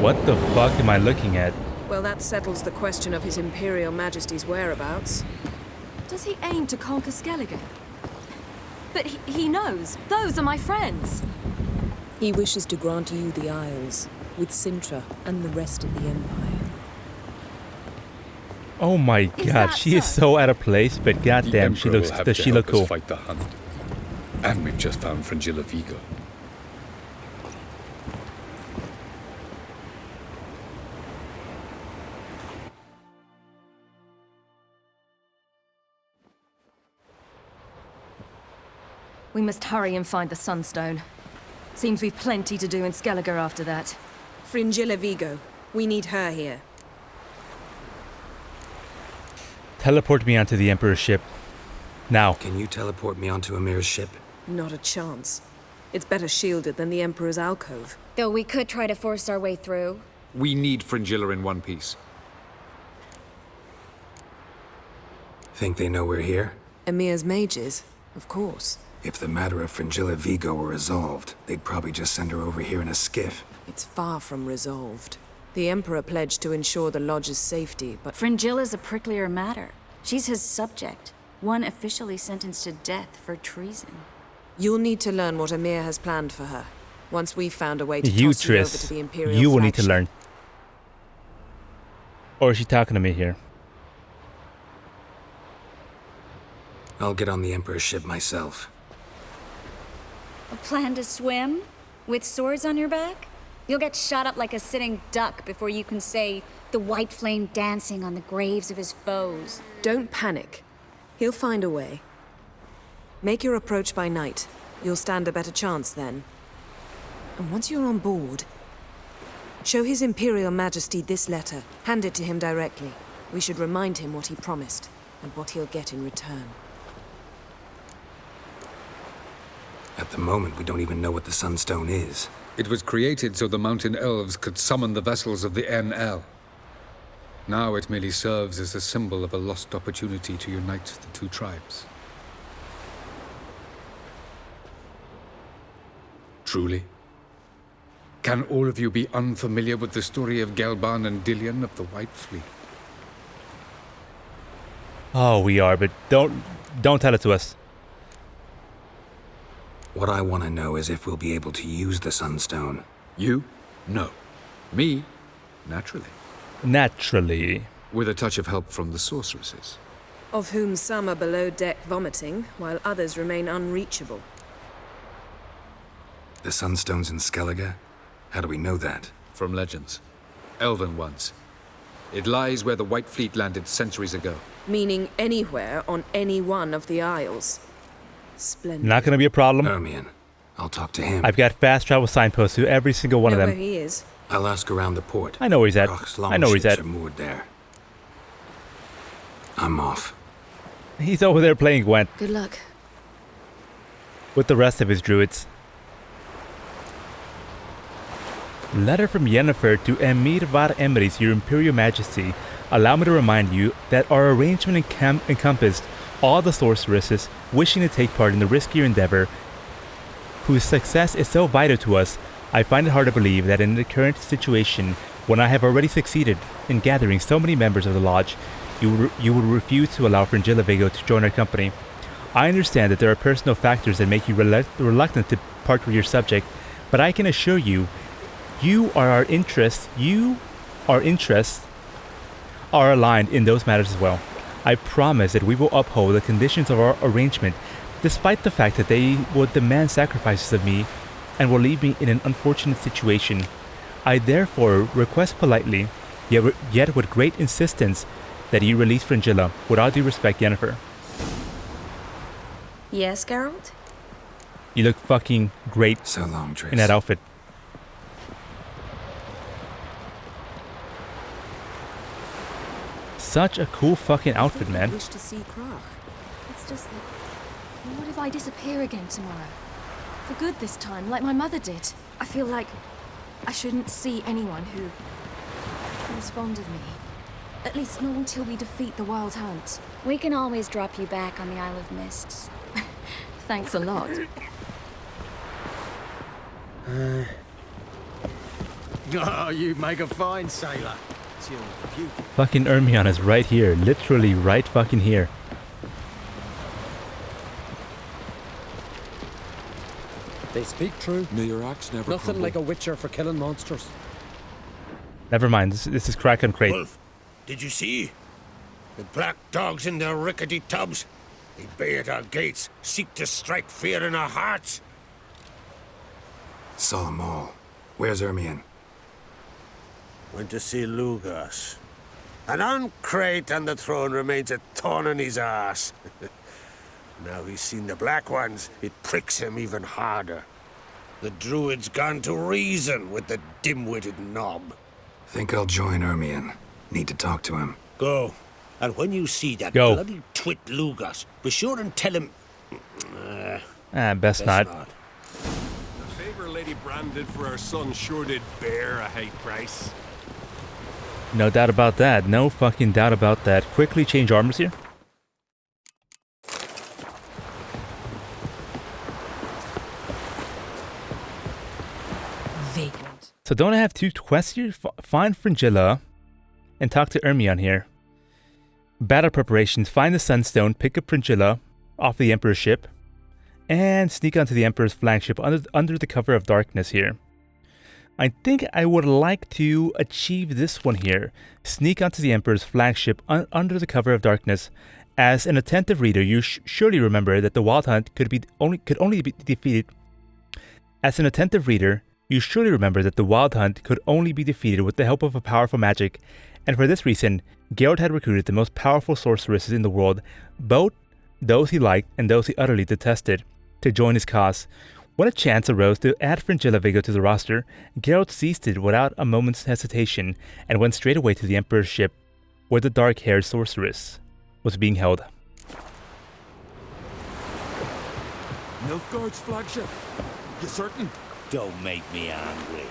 What the fuck am I looking at? Well, that settles the question of His Imperial Majesty's whereabouts. Does he aim to conquer Skellige? But he knows. Those are my friends. He wishes to grant you the Isles, with Sintra and the rest of the Empire. Oh my god, she is so out of place, but goddamn, she looks. Does she look cool? Fight the hunt. And we've just found Fringilla Vigo. We must hurry and find the Sunstone. Seems we've plenty to do in Skellige after that. Fringilla Vigo. We need her here. Teleport me onto the Emperor's ship. Now. Can you teleport me onto Amir's ship? Not a chance. It's better shielded than the Emperor's alcove. Though we could try to force our way through. We need Fringilla in one piece. Think they know we're here? Emir's mages, of course. If the matter of Fringilla Vigo were resolved, they'd probably just send her over here in a skiff. It's far from resolved. The Emperor pledged to ensure the Lodge's safety, but... Fringilla's a pricklier matter. She's his subject, one officially sentenced to death for treason. You'll need to learn what Emir has planned for her. Once we've found a way to toss you over to the Imperial you will need flagship. to learn. Or is she talking to me here? I'll get on the Emperor's ship myself. A plan to swim? With swords on your back? You'll get shot up like a sitting duck before you can say the white flame dancing on the graves of his foes. Don't panic. He'll find a way. Make your approach by night. You'll stand a better chance then. And once you're on board, show His Imperial Majesty this letter. Hand it to him directly. We should remind him what he promised, and what he'll get in return. At the moment, we don't even know what the Sunstone is. It was created so the mountain elves could summon the vessels of the NL. Now it merely serves as a symbol of a lost opportunity to unite the two tribes. Truly? Can all of you be unfamiliar with the story of Gelban and Dillion of the White Fleet? Oh, we are, but don't tell it to us. What I want to know is if we'll be able to use the Sunstone. You? No. Me? Naturally. Naturally. With a touch of help from the Sorceresses. Of whom some are below deck vomiting, while others remain unreachable. The Sunstone's in Skellige? How do we know that? From legends. Elven ones. It lies where the White Fleet landed centuries ago. Meaning anywhere on any one of the Isles. Splendid. Not gonna be a problem. Ermion. I'll talk to him. I've got fast travel signposts to every single one of them. Where he is. I'll ask around the port. I know where he's at. Rock's I know where he's longships at. are moored there. I'm off. He's over there playing Gwent Good luck. with the rest of his druids. Letter from Yennefer to Emir var Emrys, Your Imperial Majesty. Allow me to remind you that our arrangement encompassed all the sorceresses wishing to take part in the riskier endeavor, whose success is so vital to us. I find it hard to believe that in the current situation, when I have already succeeded in gathering so many members of the Lodge, you would refuse to allow Fringilla Vigo to join our company. I understand that there are personal factors that make you reluctant to part with your subject, but I can assure you, our interests are aligned in those matters as well. I promise that we will uphold the conditions of our arrangement, despite the fact that they will demand sacrifices of me and will leave me in an unfortunate situation. I therefore request politely, yet with great insistence, that you release Fringilla. With all due respect, Yennefer. Yes, Geralt? You look fucking great So long, Triss. in that outfit. Such a cool fucking outfit, man. Wish to see Krach. It's just that... What if I disappear again tomorrow? For good this time, like my mother did. I feel like I shouldn't see anyone who is fond of me. At least not until we defeat the Wild Hunt. We can always drop you back on the Isle of Mists. Thanks a lot. Oh, you make a fine sailor. It's your beauty. Fucking Ermion is right here. Literally right fucking here. They speak true. May your axe never Nothing crumble. like a witcher for killing monsters. Never mind. This is crack and crate. Wolf, did you see? The black dogs in their rickety tubs. They bay at our gates, seek to strike fear in our hearts. Saw them all. Where's Ermion? Went to see Lugas. An uncrate on the throne remains a thorn in his ass. Now he's seen the Black Ones, it pricks him even harder. The Druid's gone to reason with the dim-witted knob. Think I'll join Ermion. Need to talk to him. Go. And when you see that Go. bloody twit Lugas, be sure and tell him... Best not. The favor Lady Bran did for her son sure did bear a high price. No doubt about that. No fucking doubt about that. Quickly change armors here. Vagrant. So don't I have two quests here? Find Fringilla and talk to Ermion here. Battle preparations. Find the Sunstone, pick up Fringilla off the Emperor's ship, and sneak onto the Emperor's flagship under the cover of darkness here. I think I would like to achieve this one here. Sneak onto the Emperor's flagship under the cover of darkness. As an attentive reader, you surely remember that the Wild Hunt could only be defeated. As an attentive reader, you surely remember that the Wild Hunt could only be defeated with the help of a powerful magic, and for this reason, Geralt had recruited the most powerful sorceresses in the world, both those he liked and those he utterly detested, to join his cause. When a chance arose to add Fringilla Vigo to the roster, Geralt seized it without a moment's hesitation and went straight away to the Emperor's ship, where the dark-haired sorceress was being held. Nilfgaard's flagship. You certain? Don't make me angry.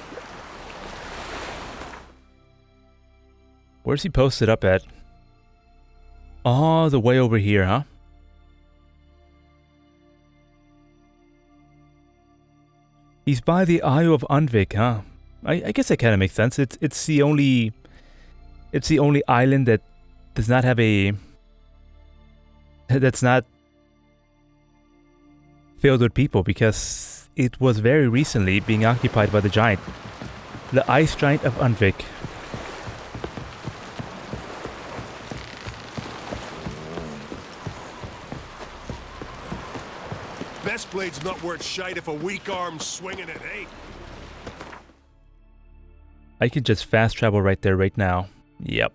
Where's he posted up at? Oh, the way over here, huh? He's by the Isle of Unvik, huh? I guess that kind of makes sense. It's the only island that does not have a... that's not filled with people, because it was very recently being occupied by the giant. The ice giant of Unvik. Best blade's not worth shite if a weak arm's swinging it, eh? I could just fast travel right there right now. Yep.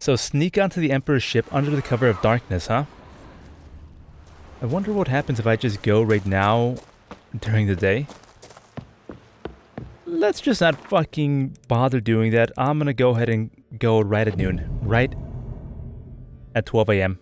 So sneak onto the Emperor's ship under the cover of darkness, huh? I wonder what happens if I just go right now during the day. Let's just not fucking bother doing that. I'm gonna go ahead and go right at noon. Right at 12 a.m.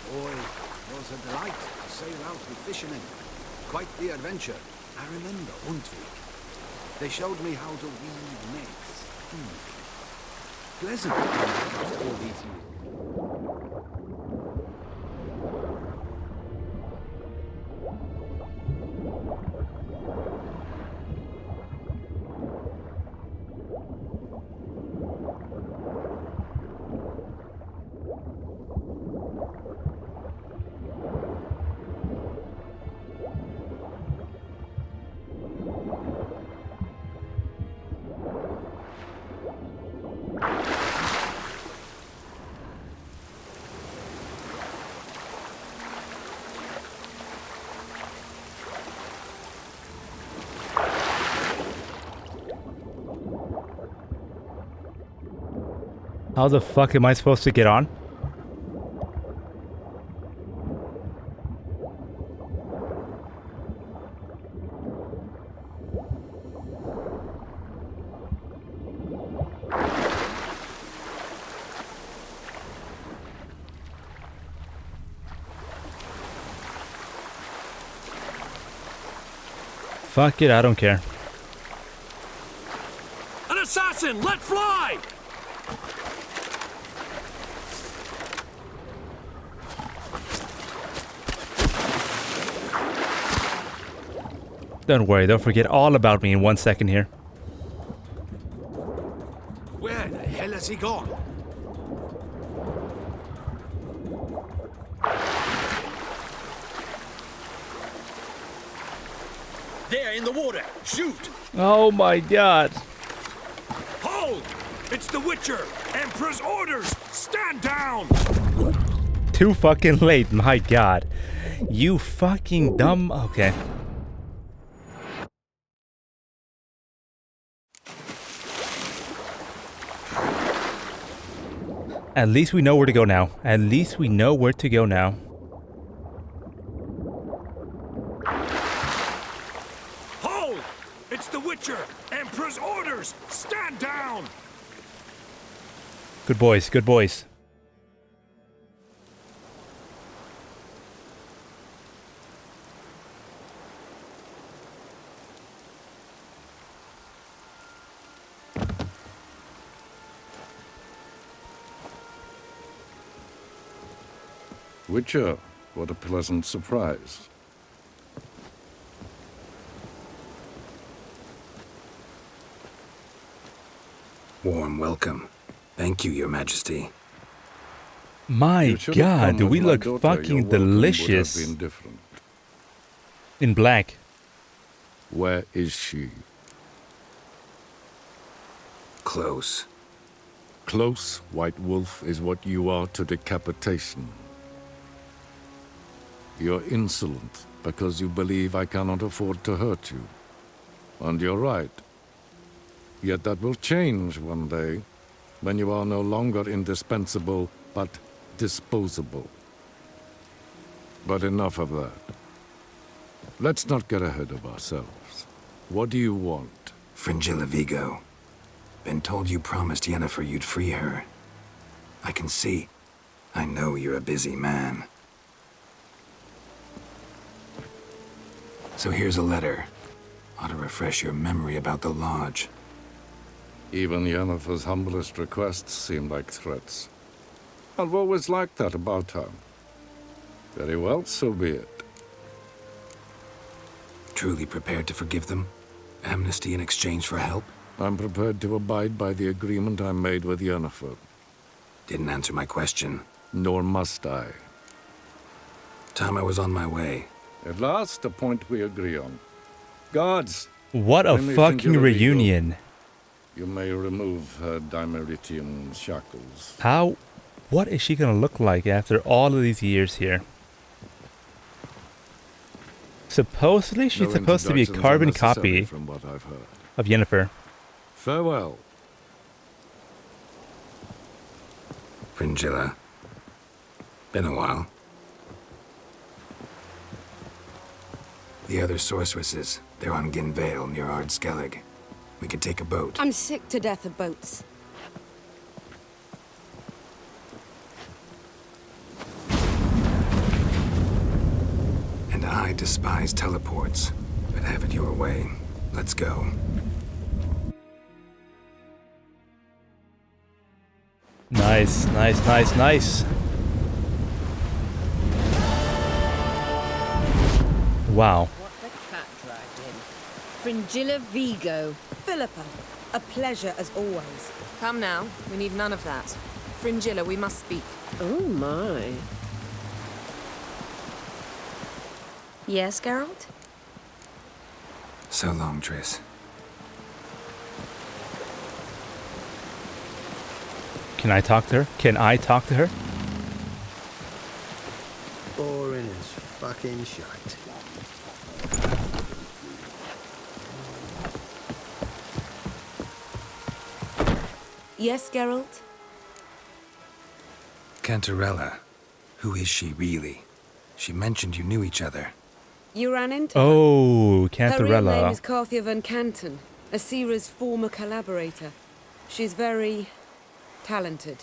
Boy, it was a delight to sail out with fishermen. Quite the adventure. I remember Untwick. They showed me how to weave nets. Pleasant after all these years. How the fuck am I supposed to get on? Fuck it, I don't care. An assassin! Let fly! Don't worry, they'll forget all about me in 1 second here. Where the hell has he gone? There, in the water! Shoot! Oh my god. Hold! It's the Witcher! Emperor's orders! Stand down! Too fucking late, my god. You fucking dumb... Okay. At least we know where to go now. At least we know where to go now. Hold! It's the Witcher! Emperor's orders! Stand down! Good boys, good boys. Witcher, what a pleasant surprise. Warm welcome. Thank you, Your Majesty. My god, do we look fucking delicious. In black. Where is she? Close. Close, White Wolf, is what you are to decapitation. You're insolent because you believe I cannot afford to hurt you. And you're right. Yet that will change one day. when you are no longer indispensable, but disposable. But enough of that. Let's not get ahead of ourselves. What do you want? Fringilla Vigo. Been told you promised Yennefer you'd free her. I can see. I know you're a busy man. So here's a letter. Ought to refresh your memory about the Lodge. Even Yennefer's humblest requests seem like threats. I've always liked that about her. Very well, so be it. Truly prepared to forgive them? Amnesty in exchange for help? I'm prepared to abide by the agreement I made with Yennefer. Didn't answer my question. Nor must I. Time I was on my way. At last, a point we agree on. Guards! What a fucking reunion. You may remove her Dimeritian shackles. How? What is she gonna look like after all of these years here? Supposedly, she's supposed to be a carbon copy from what I've heard. of Yennefer. Farewell. Fringilla. Been a while. The other sorceresses, they're on Ginvale near Ard Skellige. We could take a boat. I'm sick to death of boats. And I despise teleports, but have it your way. Let's go. Nice, nice, nice, nice. Wow. What the cat dragged in. Fringilla Vigo. Philippa, a pleasure as always. Come now, we need none of that. Fringilla, we must speak. Oh my. Yes, Geralt? So long, Triss. Can I talk to her? Can I talk to her? Boring as fucking shite. Yes, Geralt? Cantarella. Who is she, really? She mentioned you knew each other. You ran into her? Oh, Her real name Cantarella. is Carthia van Canton, Asira's former collaborator. She's very talented.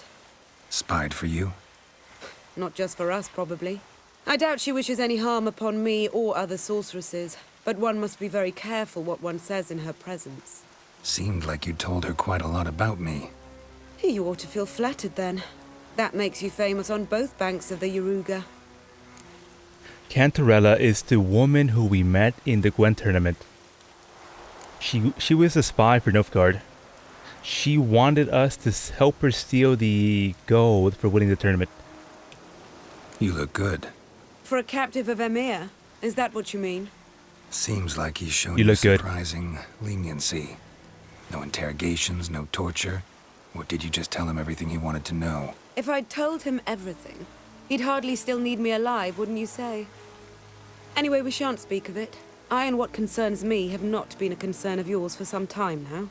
Spied for you? Not just for us, probably. I doubt she wishes any harm upon me or other sorceresses, but one must be very careful what one says in her presence. Seemed like you told her quite a lot about me. You ought to feel flattered then. That makes you famous on both banks of the Yaruga. Cantarella is the woman who we met in the Gwent tournament. She was a spy for Nilfgaard. She wanted us to help her steal the gold for winning the tournament. You look good. For a captive of Emir? Is that what you mean? Seems like he's shown You you look good. surprising leniency. No interrogations, no torture. Or did you just tell him everything he wanted to know? If I'd told him everything, he'd hardly still need me alive, wouldn't you say? Anyway, we shan't speak of it. I and what concerns me have not been a concern of yours for some time now.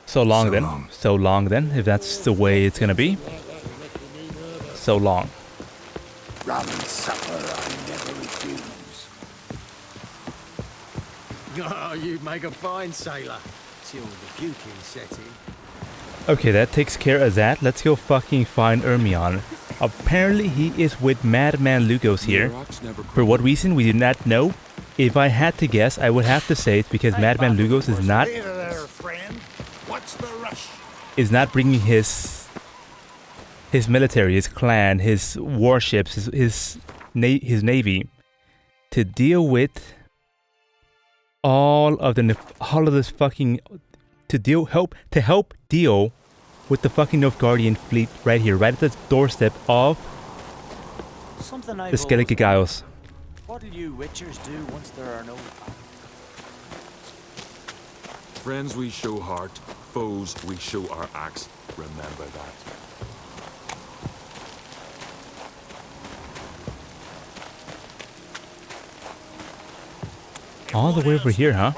So long So then. long. So long then, if that's the way it's gonna be. So long. Rum and supper I never refuse. Oh, you make a fine sailor. Till the buking set in. Okay, that takes care of that. Let's go fucking find Ermion. Apparently he is with Madman Lugos here. For what reason, we do not know. If I had to guess, I would have to say it's because Madman Lugos is not bringing his military, his clan, his warships, his navy to deal with all of this fucking help deal with the fucking Nilfgaardian fleet right here, right at the doorstep of the Skellige Isles. What'll you witchers do once there are no... Friends we show heart, foes we show our axe. Remember that. All the way over here, huh?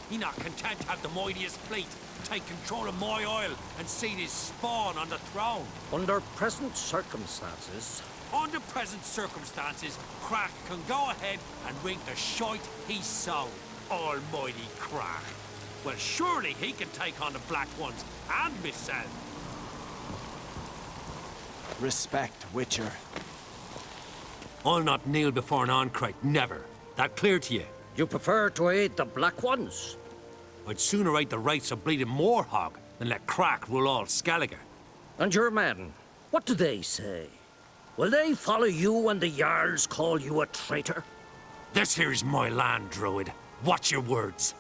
He not content to have the mightiest fleet, take control of my isle and see this spawn on the throne. Under present circumstances... Under present circumstances, Crack can go ahead and reap the shite he sowed. Almighty Crack. Well, surely he can take on the Black Ones and Miss Anne. Respect, Witcher. I'll not kneel before an Ancrate, never. That clear to you? You prefer to aid the Black Ones? I'd sooner aid the rights of bleeding Moorhog than let Crack rule all Skellige. And your men, what do they say? Will they follow you when the Jarls call you a traitor? This here is my land, Druid. Watch your words.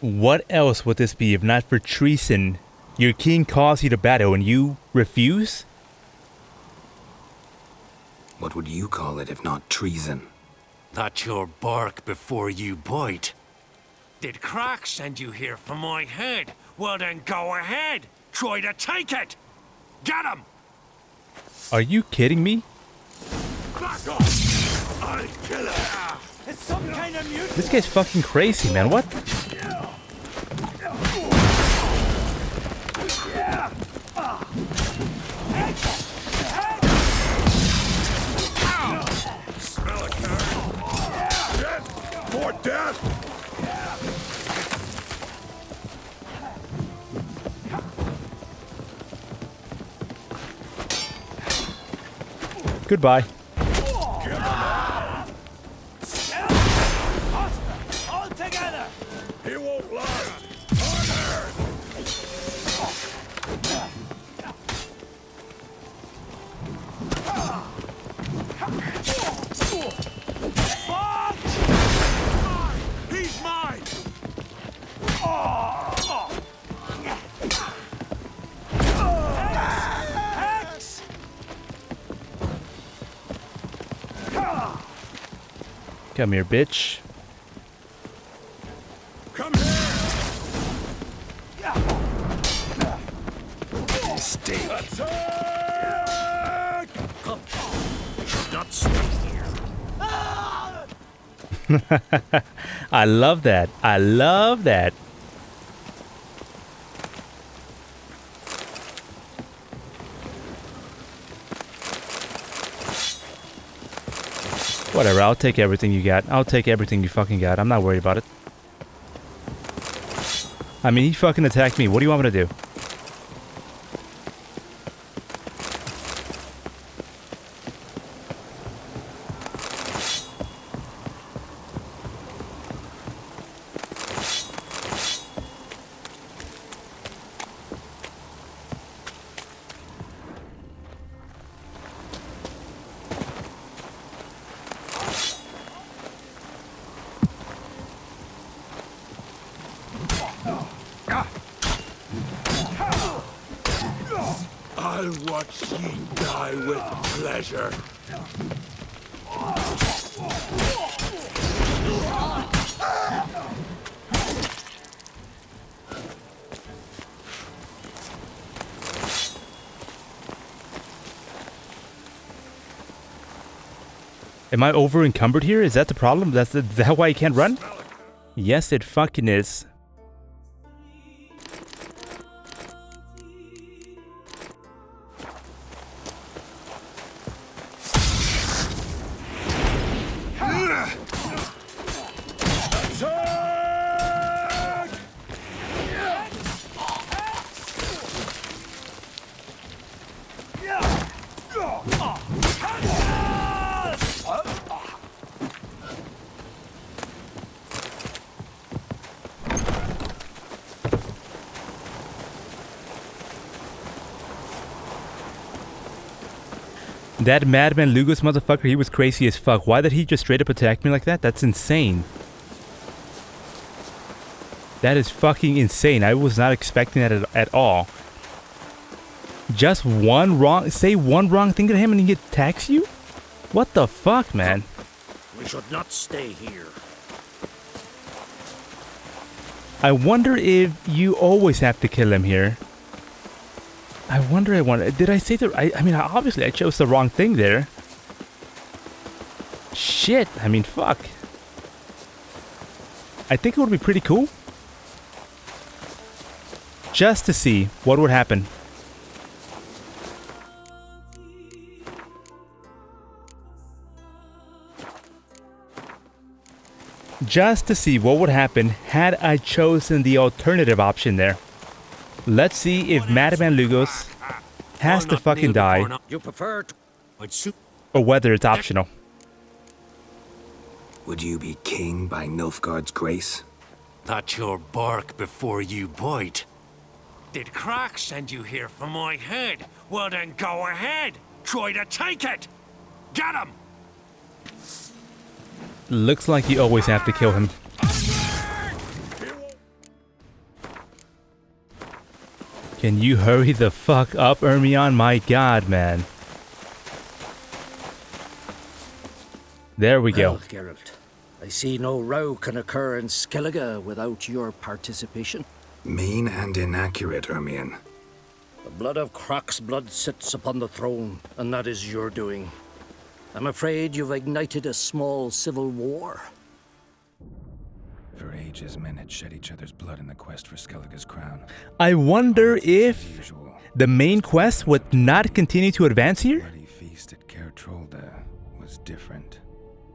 What else would this be if not for treason? Your king calls you to battle and you refuse? What would you call it if not treason? That's your bark before you bite. Did Crack send you here for my head? Well then go ahead. Try to take it. Get him! Are you kidding me? Back off! I'll kill him! It's some kind of mutiny. This guy's fucking crazy, man. What? Smell a carrot. Death! For death! Goodbye. All together. He won't last. He's mine. Hex! Come here, bitch. Come here. Mistake. Attack! Come. You should not stay here. I love that. I love that. Whatever, I'll take everything you got. I'll take everything you fucking got. I'm not worried about it. I mean, he fucking attacked me. What do you want me to do? I'll watch ye die with pleasure. Am I over encumbered here? Is that the problem? Is that why I can't run? Yes, it fucking is. That madman Lugos motherfucker, he was crazy as fuck. Why did he just straight up attack me like that? That's insane. That is fucking insane. I was not expecting that at all. Just one wrong, say one wrong thing to him and he attacks you? What the fuck, man? We should not stay here. I wonder if you always have to kill him here. I wonder, did I say the, I mean, obviously I chose the wrong thing there. Shit, I mean, fuck. I think it would be pretty cool. Just to see what would happen. Just to see what would happen had I chosen the alternative option there. Let's see if Madman Lugos has to fucking die, You prefer to... or whether it's optional. Would you be king by Nilfgaard's grace? That's your bark before you bite. Did Crack send you here for my head? Well then go ahead. Try to take it. Get him! Looks like you always have to kill him. Can you hurry the fuck up, Ermion? My god, man. There we go. Well, Geralt, I see no row can occur in Skellige without your participation. Mean and inaccurate, Ermion. The blood of Croc's blood sits upon the throne, and that is your doing. I'm afraid you've ignited a small civil war. For ages, men had shed each other's blood in the quest for Skellige's crown. I wonder if the main quest would not continue to advance here? Bloody feast at Caer Trolda was different.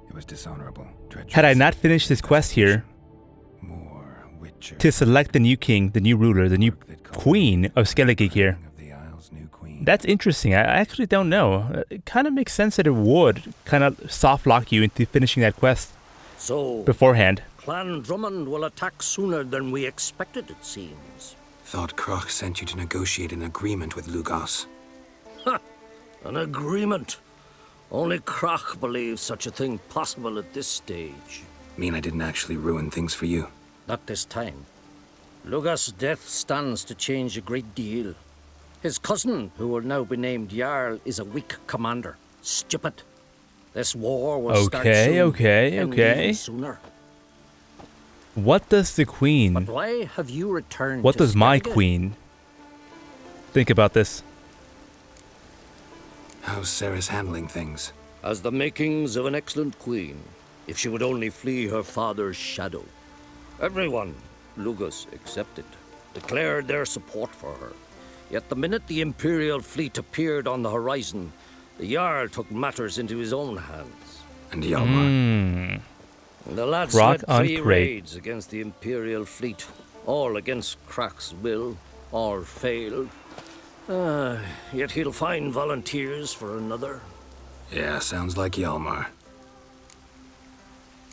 It was dishonorable, treacherous. Had I not finished this quest here, to select the new king, the new ruler, the new queen of Skellige here. That's interesting. I actually don't know. It kind of makes sense that it would kind of soft lock you into finishing that quest beforehand. Clan Drummond will attack sooner than we expected, it seems. Thought Croc sent you to negotiate an agreement with Lugos. Ha! An agreement? Only Croc believes such a thing possible at this stage. Mean I didn't actually ruin things for you? Not this time. Lugos' death stands to change a great deal. His cousin, who will now be named Jarl, is a weak commander. Stupid. This war will start soon. Okay. Sooner. What does the queen... But why have you returned What to does my Skellige? queen think about this? How's Sarah's handling things? As the makings of an excellent queen, if she would only flee her father's shadow. Everyone, Lugos excepted, declared their support for her. Yet the minute the Imperial fleet appeared on the horizon, the Jarl took matters into his own hands. And Hjalmar? The lads Rock led on 3 crate. raids against the Imperial fleet, all against Crac's will, all failed. Yet he'll find volunteers for another. Yeah, sounds like Hjalmar.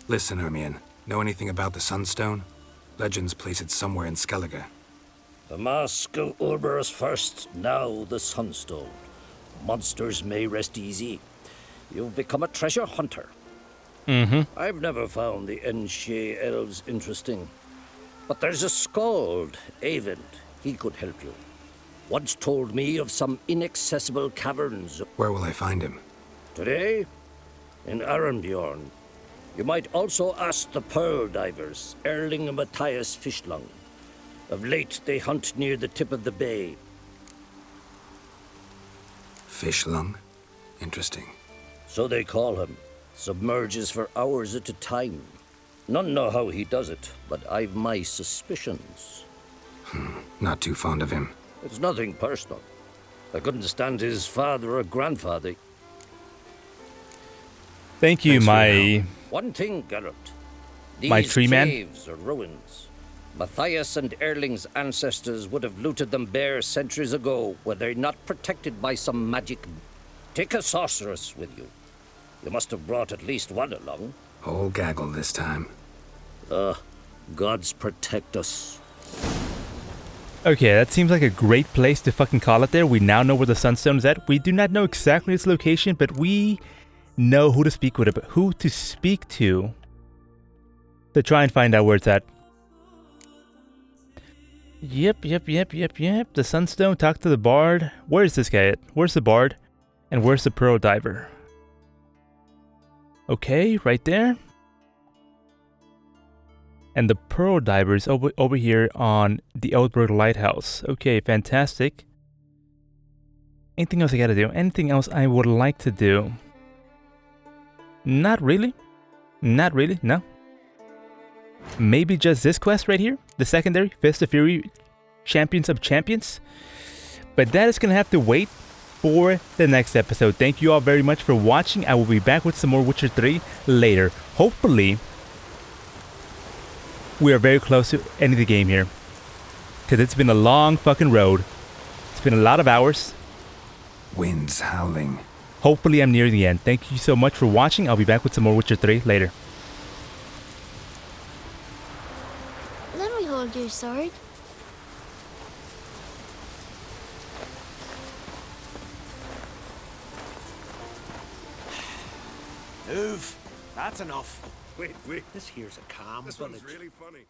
Listen, Ermion. Know anything about the Sunstone? Legends place it somewhere in Skellige. The Mask of Urberus first, now the Sunstone. Monsters may rest easy. You've become a treasure hunter. I've never found the Enshe elves interesting. But there's a skald, Eyvind. He could help you. Once told me of some inaccessible caverns. Where will I find him? Today, in Arambjorn. You might also ask the pearl divers, Erling and Matthias Fishlung. Of late, they hunt near the tip of the bay. Fishlung? Interesting. So they call him. Submerges for hours at a time. None know how he does it, but I've my suspicions. Not too fond of him. It's nothing personal. I couldn't stand his father or grandfather. Thank you, my... One thing, Geralt. My These tree man? caves are ruins. Matthias and Erling's ancestors would have looted them bare centuries ago were they not protected by some magic. Take a sorceress with you. You must have brought at least one along. Whole gaggle this time. Gods protect us. Okay, that seems like a great place to fucking call it there. We now know where the Sunstone's at. We do not know exactly its location, but we know who to speak with, who to speak to try and find out where it's at. Yep. The Sunstone, talk to the Bard. Where's this guy at? Where's the Bard? And where's the Pearl Diver? Okay, right there. And the Pearl Diver is over here on the Outbrook Lighthouse. Okay, fantastic. Anything else I gotta do? Anything else I would like to do? Not really. No. maybe just this quest right here, the secondary, Fist of Fury, Champions of Champions. But that is going to have to wait for the next episode. Thank you all very much for watching. I will be back with some more Witcher 3 later. Hopefully, we are very close to ending the game here. Because it's been a long fucking road. It's been a lot of hours. Winds howling. Hopefully I'm near the end. Thank you so much for watching. I'll be back with some more Witcher 3 later. Let me hold your sword. Move. That's enough. Wait. This here's a calm This village. one's really funny.